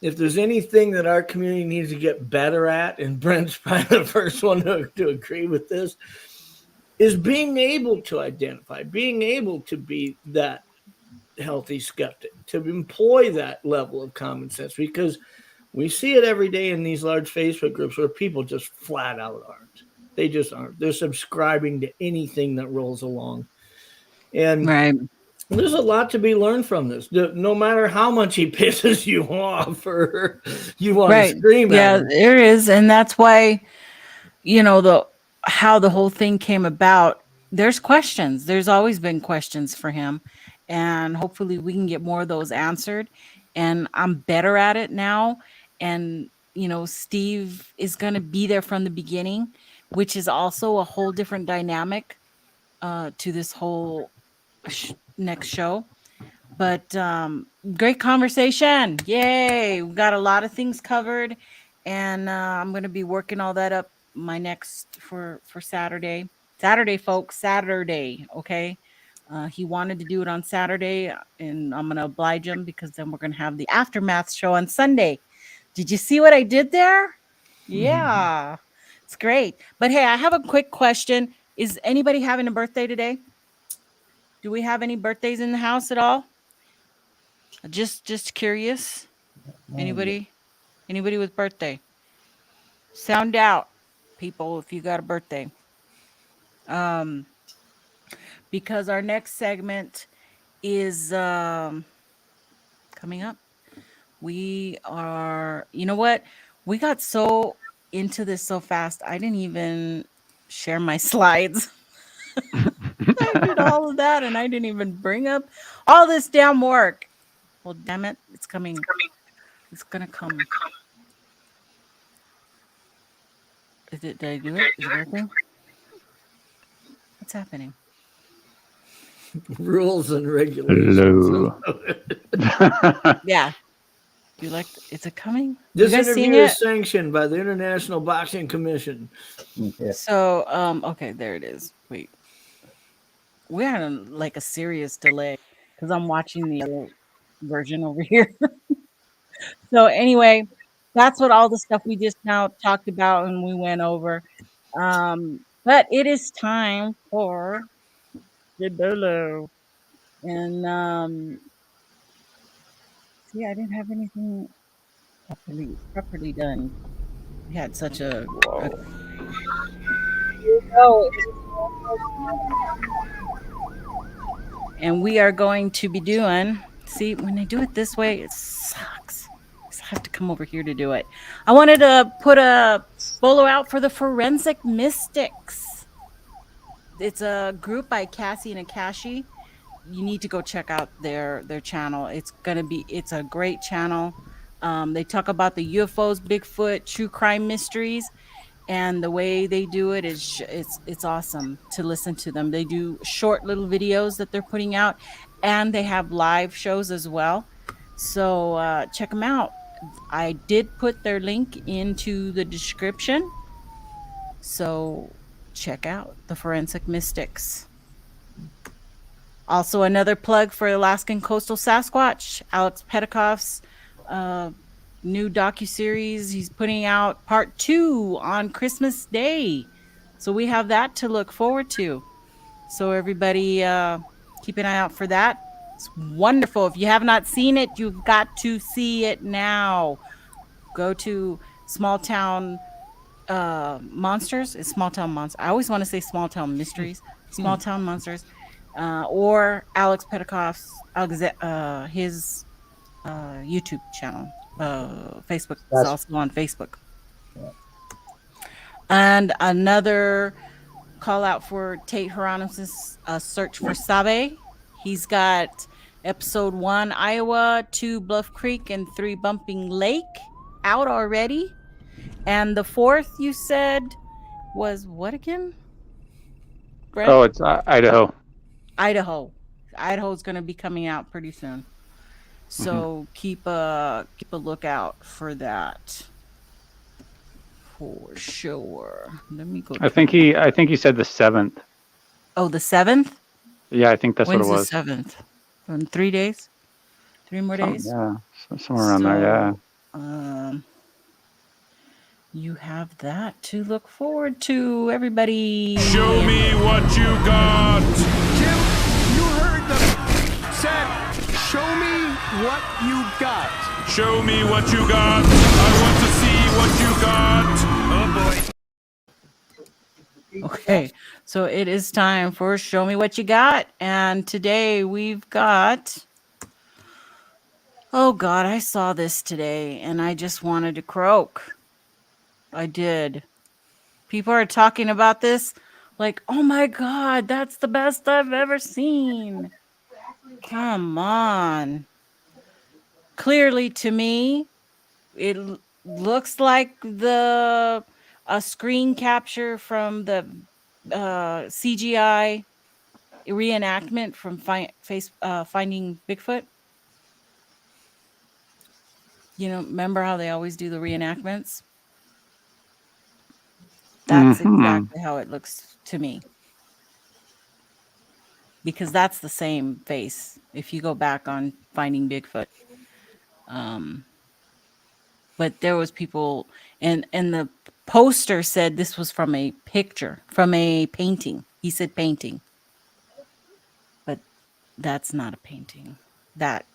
if there's anything that our community needs to get better at, and Brent's probably the first one to agree with this, is being able to identify, being able to be that healthy skeptic, to employ that level of common sense, because we see it every day in these large Facebook groups where people just flat out aren't. They just aren't. They're subscribing to anything that rolls along. And right. There's a lot to be learned from this. No matter how much he pisses you off or you want to scream at him. Yeah, there is. And that's why, how the whole thing came about. There's questions. There's always been questions for him. And hopefully we can get more of those answered. And I'm better at it now. And, Steve is going to be there from the beginning, which is also a whole different dynamic to this whole next show. But great conversation. Yay. We got a lot of things covered. And I'm going to be working all that up my next for Saturday. Saturday, folks. Saturday. Okay. He wanted to do it on Saturday, and I'm going to oblige him because then we're going to have the Aftermath show on Sunday. Did you see what I did there? Yeah. It's great. But hey, I have a quick question. Is anybody having a birthday today? Do we have any birthdays in the house at all? Just curious. Anybody with birthday? Sound out, people, if you got a birthday. Because our next segment is coming up. We are, you know what? We got so into this so fast, I didn't even share my slides. I did all of that and I didn't even bring up all this damn work. Well, damn it, it's coming. It's gonna come. Did I do it? Is it working? What's happening? Rules and regulations. Hello. Yeah. Do you like? Is it coming? This interview is sanctioned by the International Boxing Commission. Yeah. So, okay, there it is. Wait, we had a serious delay because I'm watching the other version over here. So anyway, that's what all the stuff we just now talked about and we went over. But it is time for the Dolo. And see, I didn't have anything properly done. We had such a and we are going to be doing. See, when they do it this way, it sucks. I have to come over here to do it. I wanted to put a bolo out for the Forensic Mystics. It's a group by Cassie and Akashi. You need to go check out their channel. It's a great channel. They talk about the UFOs, Bigfoot, true crime mysteries, and the way they do it is it's awesome to listen to them. They do short little videos that they're putting out, and they have live shows as well. So check them out. I did put their link into the description. So check out the Forensic Mystics. Also, another plug for Alaskan Coastal Sasquatch, Alex Petikoff's new docuseries. He's putting out part 2 on Christmas Day. So we have that to look forward to. So everybody keep an eye out for that. It's wonderful. If you have not seen it, you've got to see it now. Go to Small Town Monsters. It's Small Town Monsters. I always want to say Small Town Mysteries. Small Town Monsters. Or Alex Petikoff's his YouTube channel. Facebook is also on Facebook. Yeah. And another call out for Tate Hieronymus' Search for Sabe. He's got episode 1 Iowa, 2 Bluff Creek, and 3 Bumping Lake out already. And the 4th you said was what again? Brent? Oh, it's Idaho. Idaho's going to be coming out pretty soon. So keep a lookout for that. For sure. Let me go. I think he said the 7th. Oh, the 7th? Yeah, I think that's When's what it was. the 7th? In 3 days? 3 more days? Yeah, somewhere around there, yeah. You have that to look forward to, everybody. Show me what you got. Jim, you heard them said, show me what you got. Show me what you got. I want to see what you got. Oh boy. Okay, so it is time for Show Me What You Got. And today we've got... Oh, God, I saw this today, and I just wanted to croak. I did. People are talking about this like, oh, my God, that's the best I've ever seen. Come on. Clearly, to me, it looks like a screen capture from the CGI reenactment from Finding Bigfoot. You know, remember how they always do the reenactments? That's exactly how it looks to me. Because that's the same face if you go back on Finding Bigfoot. But there was people, and the poster said this was from a picture, from a painting. He said painting. But that's not a painting. That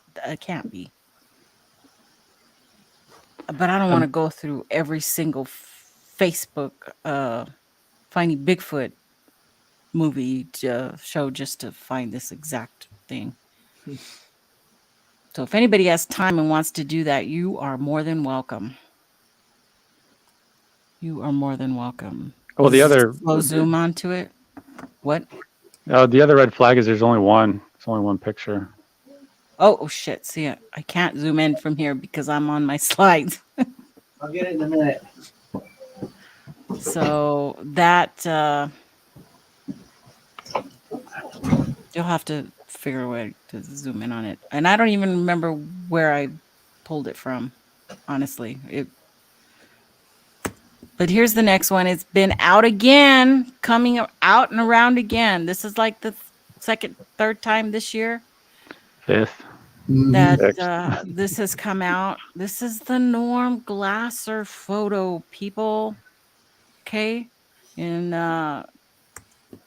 can't be. But I don't want to go through every single Facebook Finding Bigfoot movie show just to find this exact thing. So if anybody has time and wants to do that, you are more than welcome. You are more than welcome. Well, the other zoom onto it. What? The other red flag is there's only one. It's only one picture. Oh shit! See, I can't zoom in from here because I'm on my slides. I'll get it in a minute. So that you'll have to figure a way to zoom in on it. And I don't even remember where I pulled it from, honestly. But here's the next one. It's been out again, coming out and around again. This is like the third time this year. 5th. That this has come out. This is the Norm Glasser photo, people. Okay? And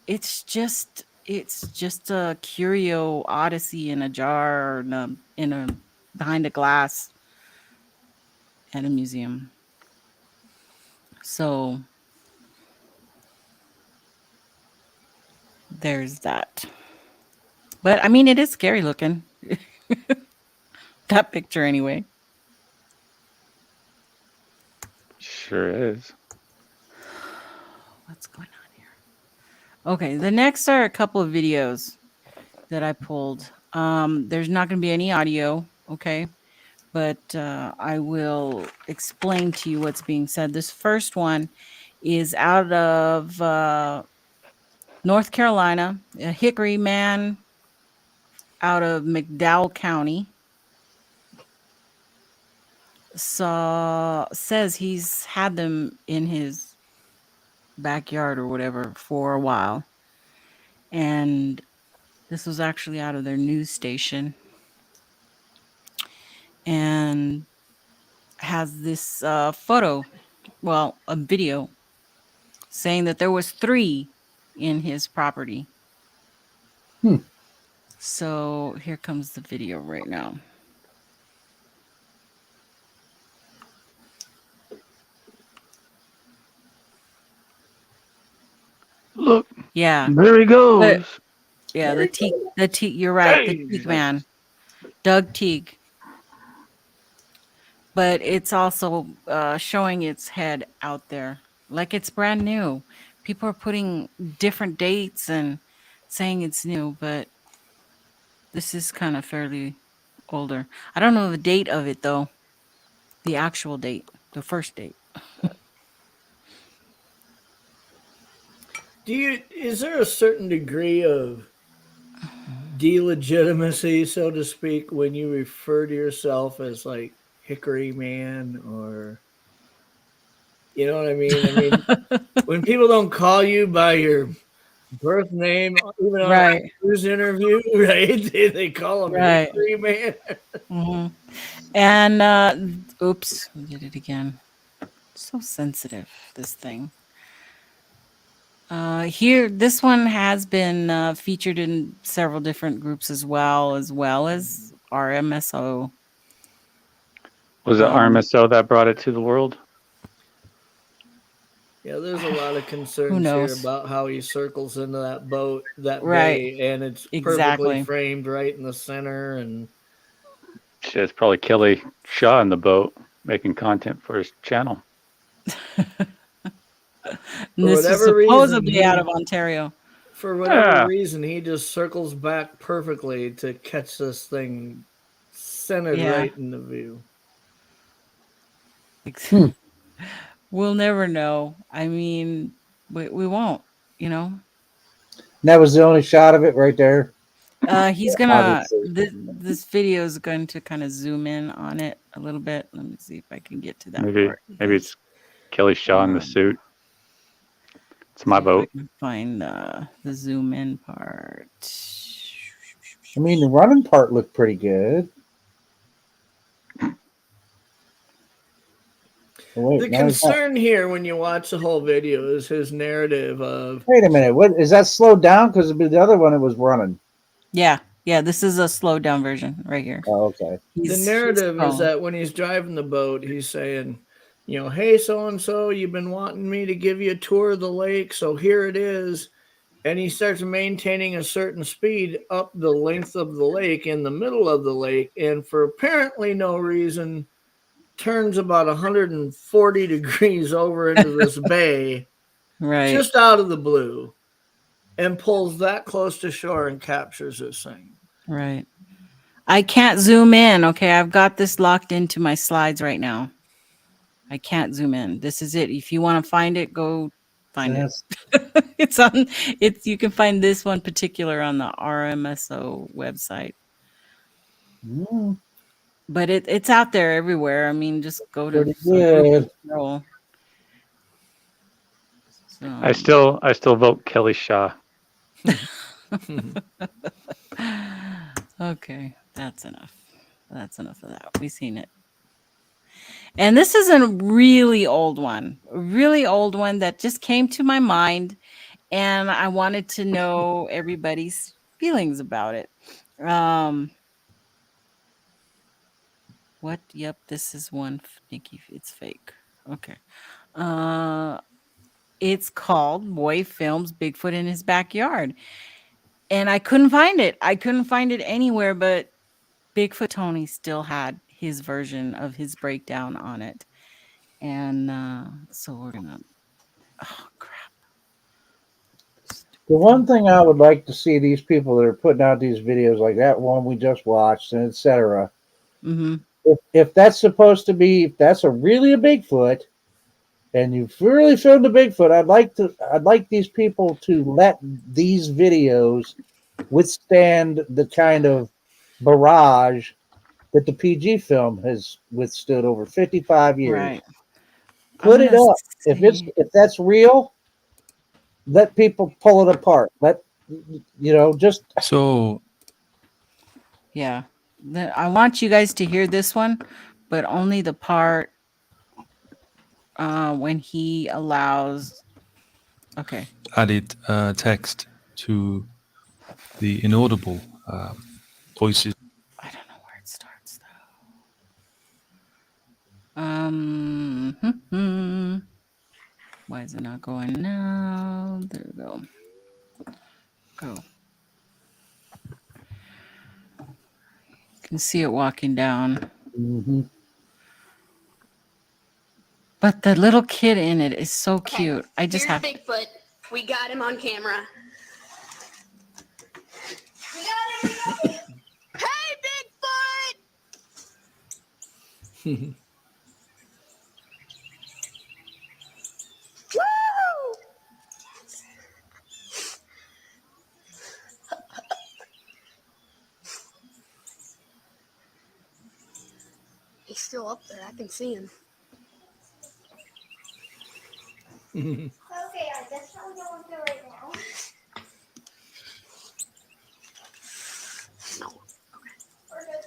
it's just it's just a curio odyssey in a jar, or in a behind a glass at a museum. So there's that. But I mean, it is scary looking. That picture, anyway. Sure is. What's going on here? Okay, the next are a couple of videos that I pulled. There's not going to be any audio, okay? But I will explain to you what's being said. This first one is out of North Carolina, a Hickory man out of McDowell County. Says he's had them in his backyard or whatever for a while. And this was actually out of their news station. And has this photo, well, a video saying that there was 3 in his property. So here comes the video right now. Look. Yeah. There he goes. Yeah, the Teague, you're right. The Teague man. Doug Teague. But it's also showing its head out there. Like it's brand new. People are putting different dates and saying it's new, but this is kind of fairly older. I don't know the date of it, though. The actual date. The first date. Is there a certain degree of delegitimacy, so to speak, when you refer to yourself as like Hickory Man, or you know what I mean? I mean, when people don't call you by your birth name, even on a news interview, right? They call them Hickory Man. Mm-hmm. And oops, we did it again. So sensitive, this thing. Here, this one has been featured in several different groups as well as RMSO. Was it RMSO that brought it to the world? Yeah, there's a lot of concerns here about how he circles into that boat that bay, and it's perfectly framed right in the center. And shit, it's probably Kelly Shaw in the boat making content for his channel. And this is supposedly out of Ontario. For whatever reason, he just circles back perfectly to catch this thing centered right in the view. We'll never know. I mean, we won't, you know. That was the only shot of it right there. He's gonna. This video is going to kind of zoom in on it a little bit. Let me see if I can get to that. Maybe it's Kelly Shaw in the suit. It's my boat. Find the zoom in part. I mean, the running part looked pretty good. The concern here when you watch the whole video is his narrative of... Wait a minute. What is that slowed down? Because the other one, it was running. Yeah. This is a slowed down version right here. Oh, okay. The narrative is that when he's driving the boat, he's saying, you know, hey, so-and-so, you've been wanting me to give you a tour of the lake, so here it is. And he starts maintaining a certain speed up the length of the lake, in the middle of the lake, and for apparently no reason, turns about 140 degrees over into this bay, just out of the blue, and pulls that close to shore and captures this thing. Right. I can't zoom in. Okay, I've got this locked into my slides right now. I can't zoom in. This is it. If you want to find it, go find it. It's on. You can find this one particular on the RMSO website. But it's out there everywhere. I mean, just go to scroll. So. I still vote Kelly Shaw. Okay, that's enough. That's enough of that. We've seen it. And this is a really old one that just came to my mind. and I wanted to know everybody's feelings about it. What? Yep, this is one, Nikki. It's fake. Okay. It's called Boy Films Bigfoot in His Backyard, and I couldn't find it. I couldn't find it anywhere, but Bigfoot Tony still had his version of his breakdown on it, and so we're gonna. Oh crap! The one thing I would like to see these people that are putting out these videos like that one we just watched and etc. Mm-hmm. If that's supposed to be, if that's really a Bigfoot, and you've really filmed a Bigfoot, I'd like these people to let these videos withstand the kind of barrage that the PG film has withstood over 55 years. Right. Put it up. If that's real, let people pull it apart. Just So yeah. I want you guys to hear this one, but only the part when he allows. Okay. added text to the inaudible voices. I don't know where it starts though. Why is it not going now? There we go. Go. You can see it walking down. Mm-hmm. But the little kid in it is so cute. I just have Bigfoot. We got him on camera. We got him. Hey, Bigfoot! Woo! He's still up there. I can see him. Okay, I guess I'm going through right now. No. We're good.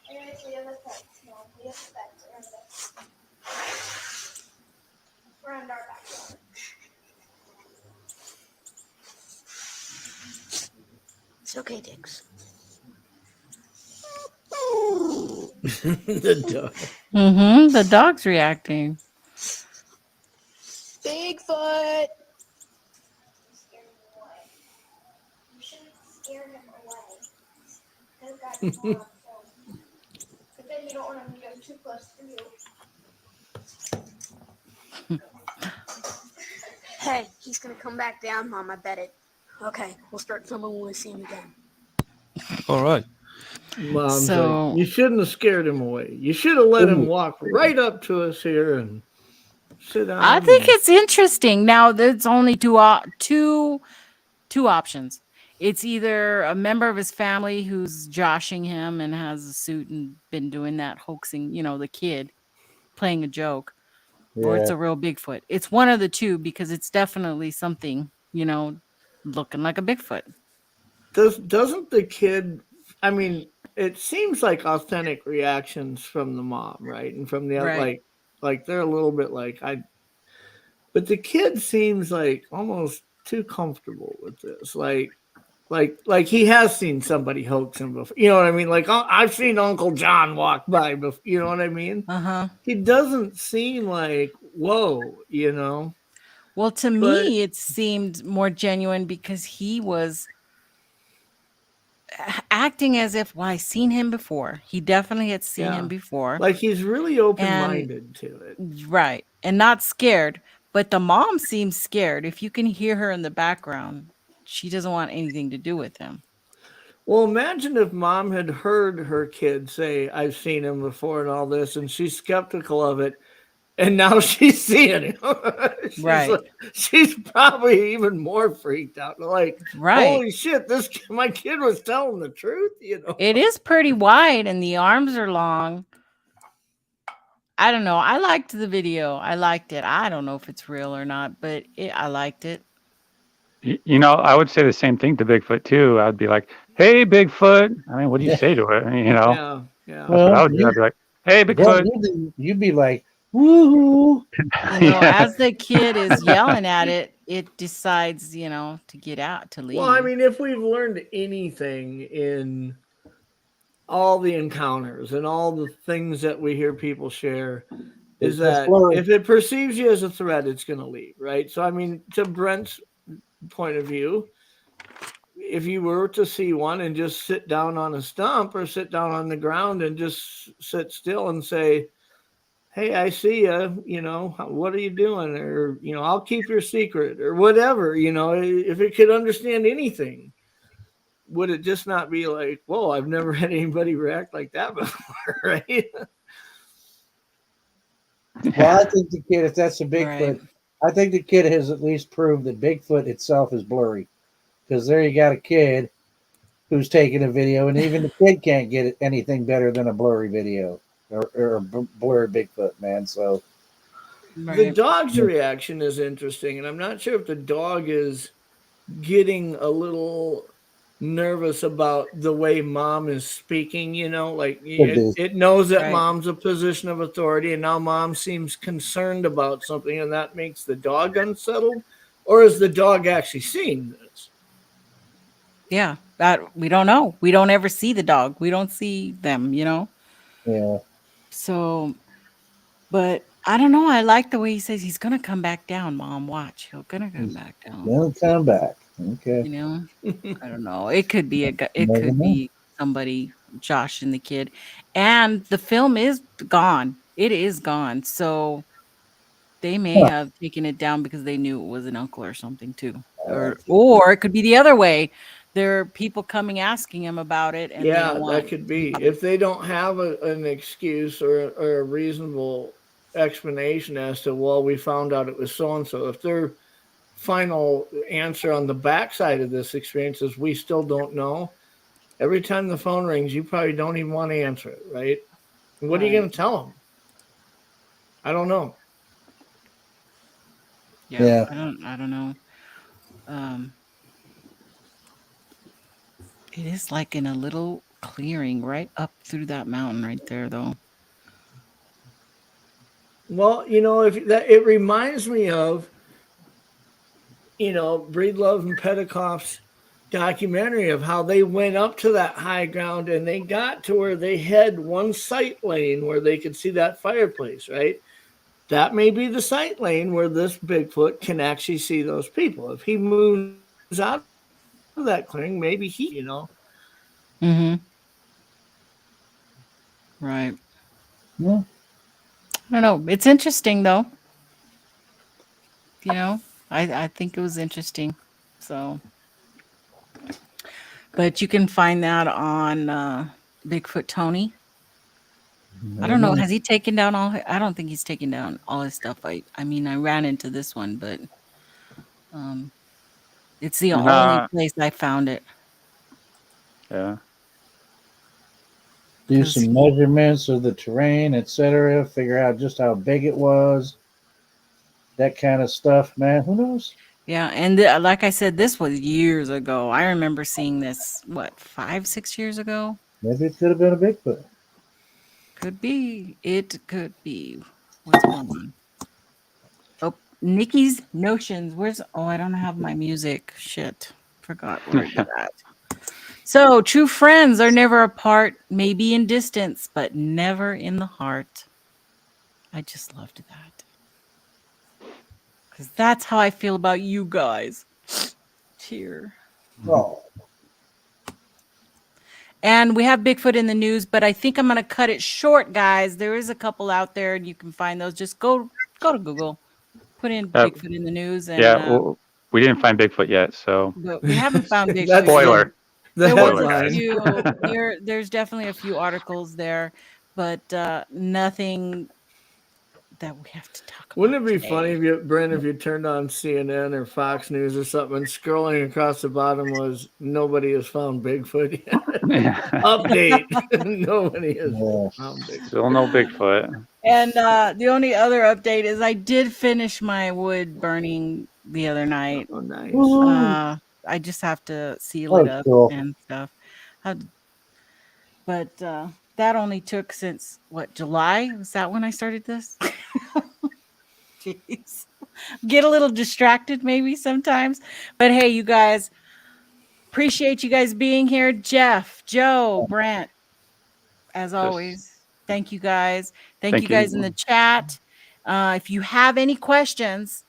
Anyways, we have a fence. No, we have a fence. We're in our backyard. It's okay, Dix. The dog. Mm-hmm. The dog's reacting. Bigfoot! Scare him away. You shouldn't scare him away. He's got his mom, so. But then you don't want him to go too close to you. Hey, he's gonna come back down, Mom. I bet it. Okay, we'll start filming when we see him again. All right. Mom's So- like, you shouldn't have scared him away. You should have let him walk right up to us here and sit down. I think it's interesting. Now, there's only two options. It's either a member of his family who's joshing him and has a suit and been doing that hoaxing, the kid playing a joke, or it's a real Bigfoot. It's one of the two because it's definitely something, looking like a Bigfoot. Doesn't the kid? I mean, it seems like authentic reactions from the mom, right, and from the other, Right. like they're a little bit like but the kid seems like almost too comfortable with this, like he has seen somebody hoax him before. You know what I mean? Like I've seen Uncle John walk by before. You know what I mean? Uh-huh. He doesn't seem like whoa. Well, to me, it seemed more genuine because he was acting as if, I seen him before. He definitely had seen him before. Like he's really open-minded to it. Right. And not scared. But the mom seems scared. If you can hear her in the background, she doesn't want anything to do with him. Well, imagine if Mom had heard her kid say, I've seen him before and all this, and she's skeptical of it. And now she's seeing him. Right. She's probably even more freaked out. Like, Right. holy shit, my kid was telling the truth, It is pretty wide and the arms are long. I don't know. I liked the video. I liked it. I don't know if it's real or not, but I liked it. I would say the same thing to Bigfoot too. I'd be like, "Hey, Bigfoot." I mean, what do you say to it? Yeah. That's what I would do. I'd be like, "Hey, Bigfoot." You'd be like, Woohoo! As the kid is yelling at it, it decides, to get out, to leave. Well, I mean, if we've learned anything in all the encounters and all the things that we hear people share, is that if it perceives you as a threat, it's going to leave, right? So, I mean, to Brent's point of view, if you were to see one and just sit down on a stump or sit down on the ground and just sit still and say, hey, I see you, what are you doing? Or, I'll keep your secret or whatever, if it could understand anything, would it just not be like, whoa, I've never had anybody react like that before, right? Well, I think the kid, if that's a Bigfoot, I think the kid has at least proved that Bigfoot itself is blurry. Because there you got a kid who's taking a video, and even the kid can't get anything better than a blurry video or a blurry Bigfoot, man. So the dog's reaction is interesting, and I'm not sure if the dog is getting a little nervous about the way mom is speaking, like it knows that mom's a position of authority, and now mom seems concerned about something, and that makes the dog unsettled. Or is the dog actually seeing this? Yeah, that we don't know. We don't ever see the dog. We don't see them, Yeah. So, but I don't know. I like the way he says he's gonna come back down. Mom, watch. He's gonna come back down. He'll come back. Okay. I don't know. It could be be somebody, Josh and the kid, and the film is gone. It is gone. So they may have taken it down because they knew it was an uncle or something too, or it could be the other way. There are people coming asking him about it, and that could be. If they don't have an excuse or a reasonable explanation as to, well, we found out it was so and so. If their final answer on the backside of this experience is we still don't know, every time the phone rings, you probably don't even want to answer it, right? What are you going to tell them? I don't know. Yeah. I don't know. It is like in a little clearing right up through that mountain right there, though. Well, it reminds me of, Breedlove and Petticoff's documentary of how they went up to that high ground and they got to where they had one sight lane where they could see that fireplace, right? That may be the sight lane where this Bigfoot can actually see those people. If he moves out of that clearing, maybe he, Mm-hmm. Right. Yeah. I don't know. It's interesting, though. I think it was interesting. So, but you can find that on Bigfoot Tony. I don't know. Has he taken down all? I don't think he's taken down all his stuff. I mean, I ran into this one, but it's the only place I found it. Yeah. Do some measurements of the terrain, etc. Figure out just how big it was. That kind of stuff, man. Who knows? Yeah, and like I said, this was years ago. I remember seeing this, 5-6 years ago? Maybe it could have been a Bigfoot. Could be. It could be. What's going on? Oh, Nikki's Notions. I don't have my music. Shit. Forgot where it at. So, true friends are never apart, maybe in distance, but never in the heart. I just loved that. Because that's how I feel about you guys. Cheer. Oh. And we have Bigfoot in the news, but I think I'm going to cut it short, guys. There is a couple out there, and you can find those. Just go to Google, put in Bigfoot in the news. And, we didn't find Bigfoot yet, so. But we haven't found Bigfoot. Spoiler. There was a few. There's definitely a few articles there, but nothing that we have to talk about. Wouldn't it be funny if you turned on CNN or Fox News or something, and scrolling across the bottom was nobody has found Bigfoot yet. Update. Nobody has found Bigfoot. Still no Bigfoot. And the only other update is I did finish my wood burning the other night. Oh, nice. I just have to seal it up and stuff. But that only took since what, July? Was that when I started this? Jeez. Get a little distracted maybe sometimes. But hey, you guys, appreciate you guys being here. Jeff, Joe, Brent, as always. Thank you guys. Thank you guys in the chat. If you have any questions,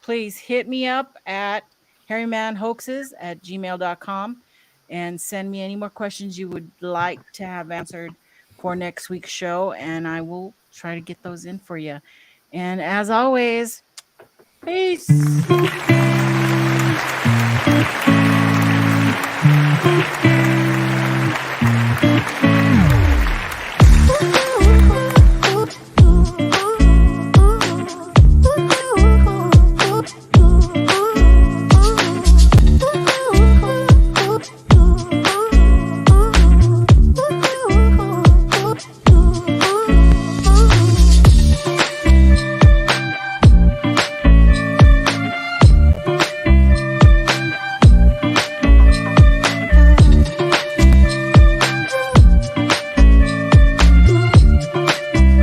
please hit me up at harrymanhoaxes@gmail.com and send me any more questions you would like to have answered for next week's show, and I will try to get those in for you. And as always, peace.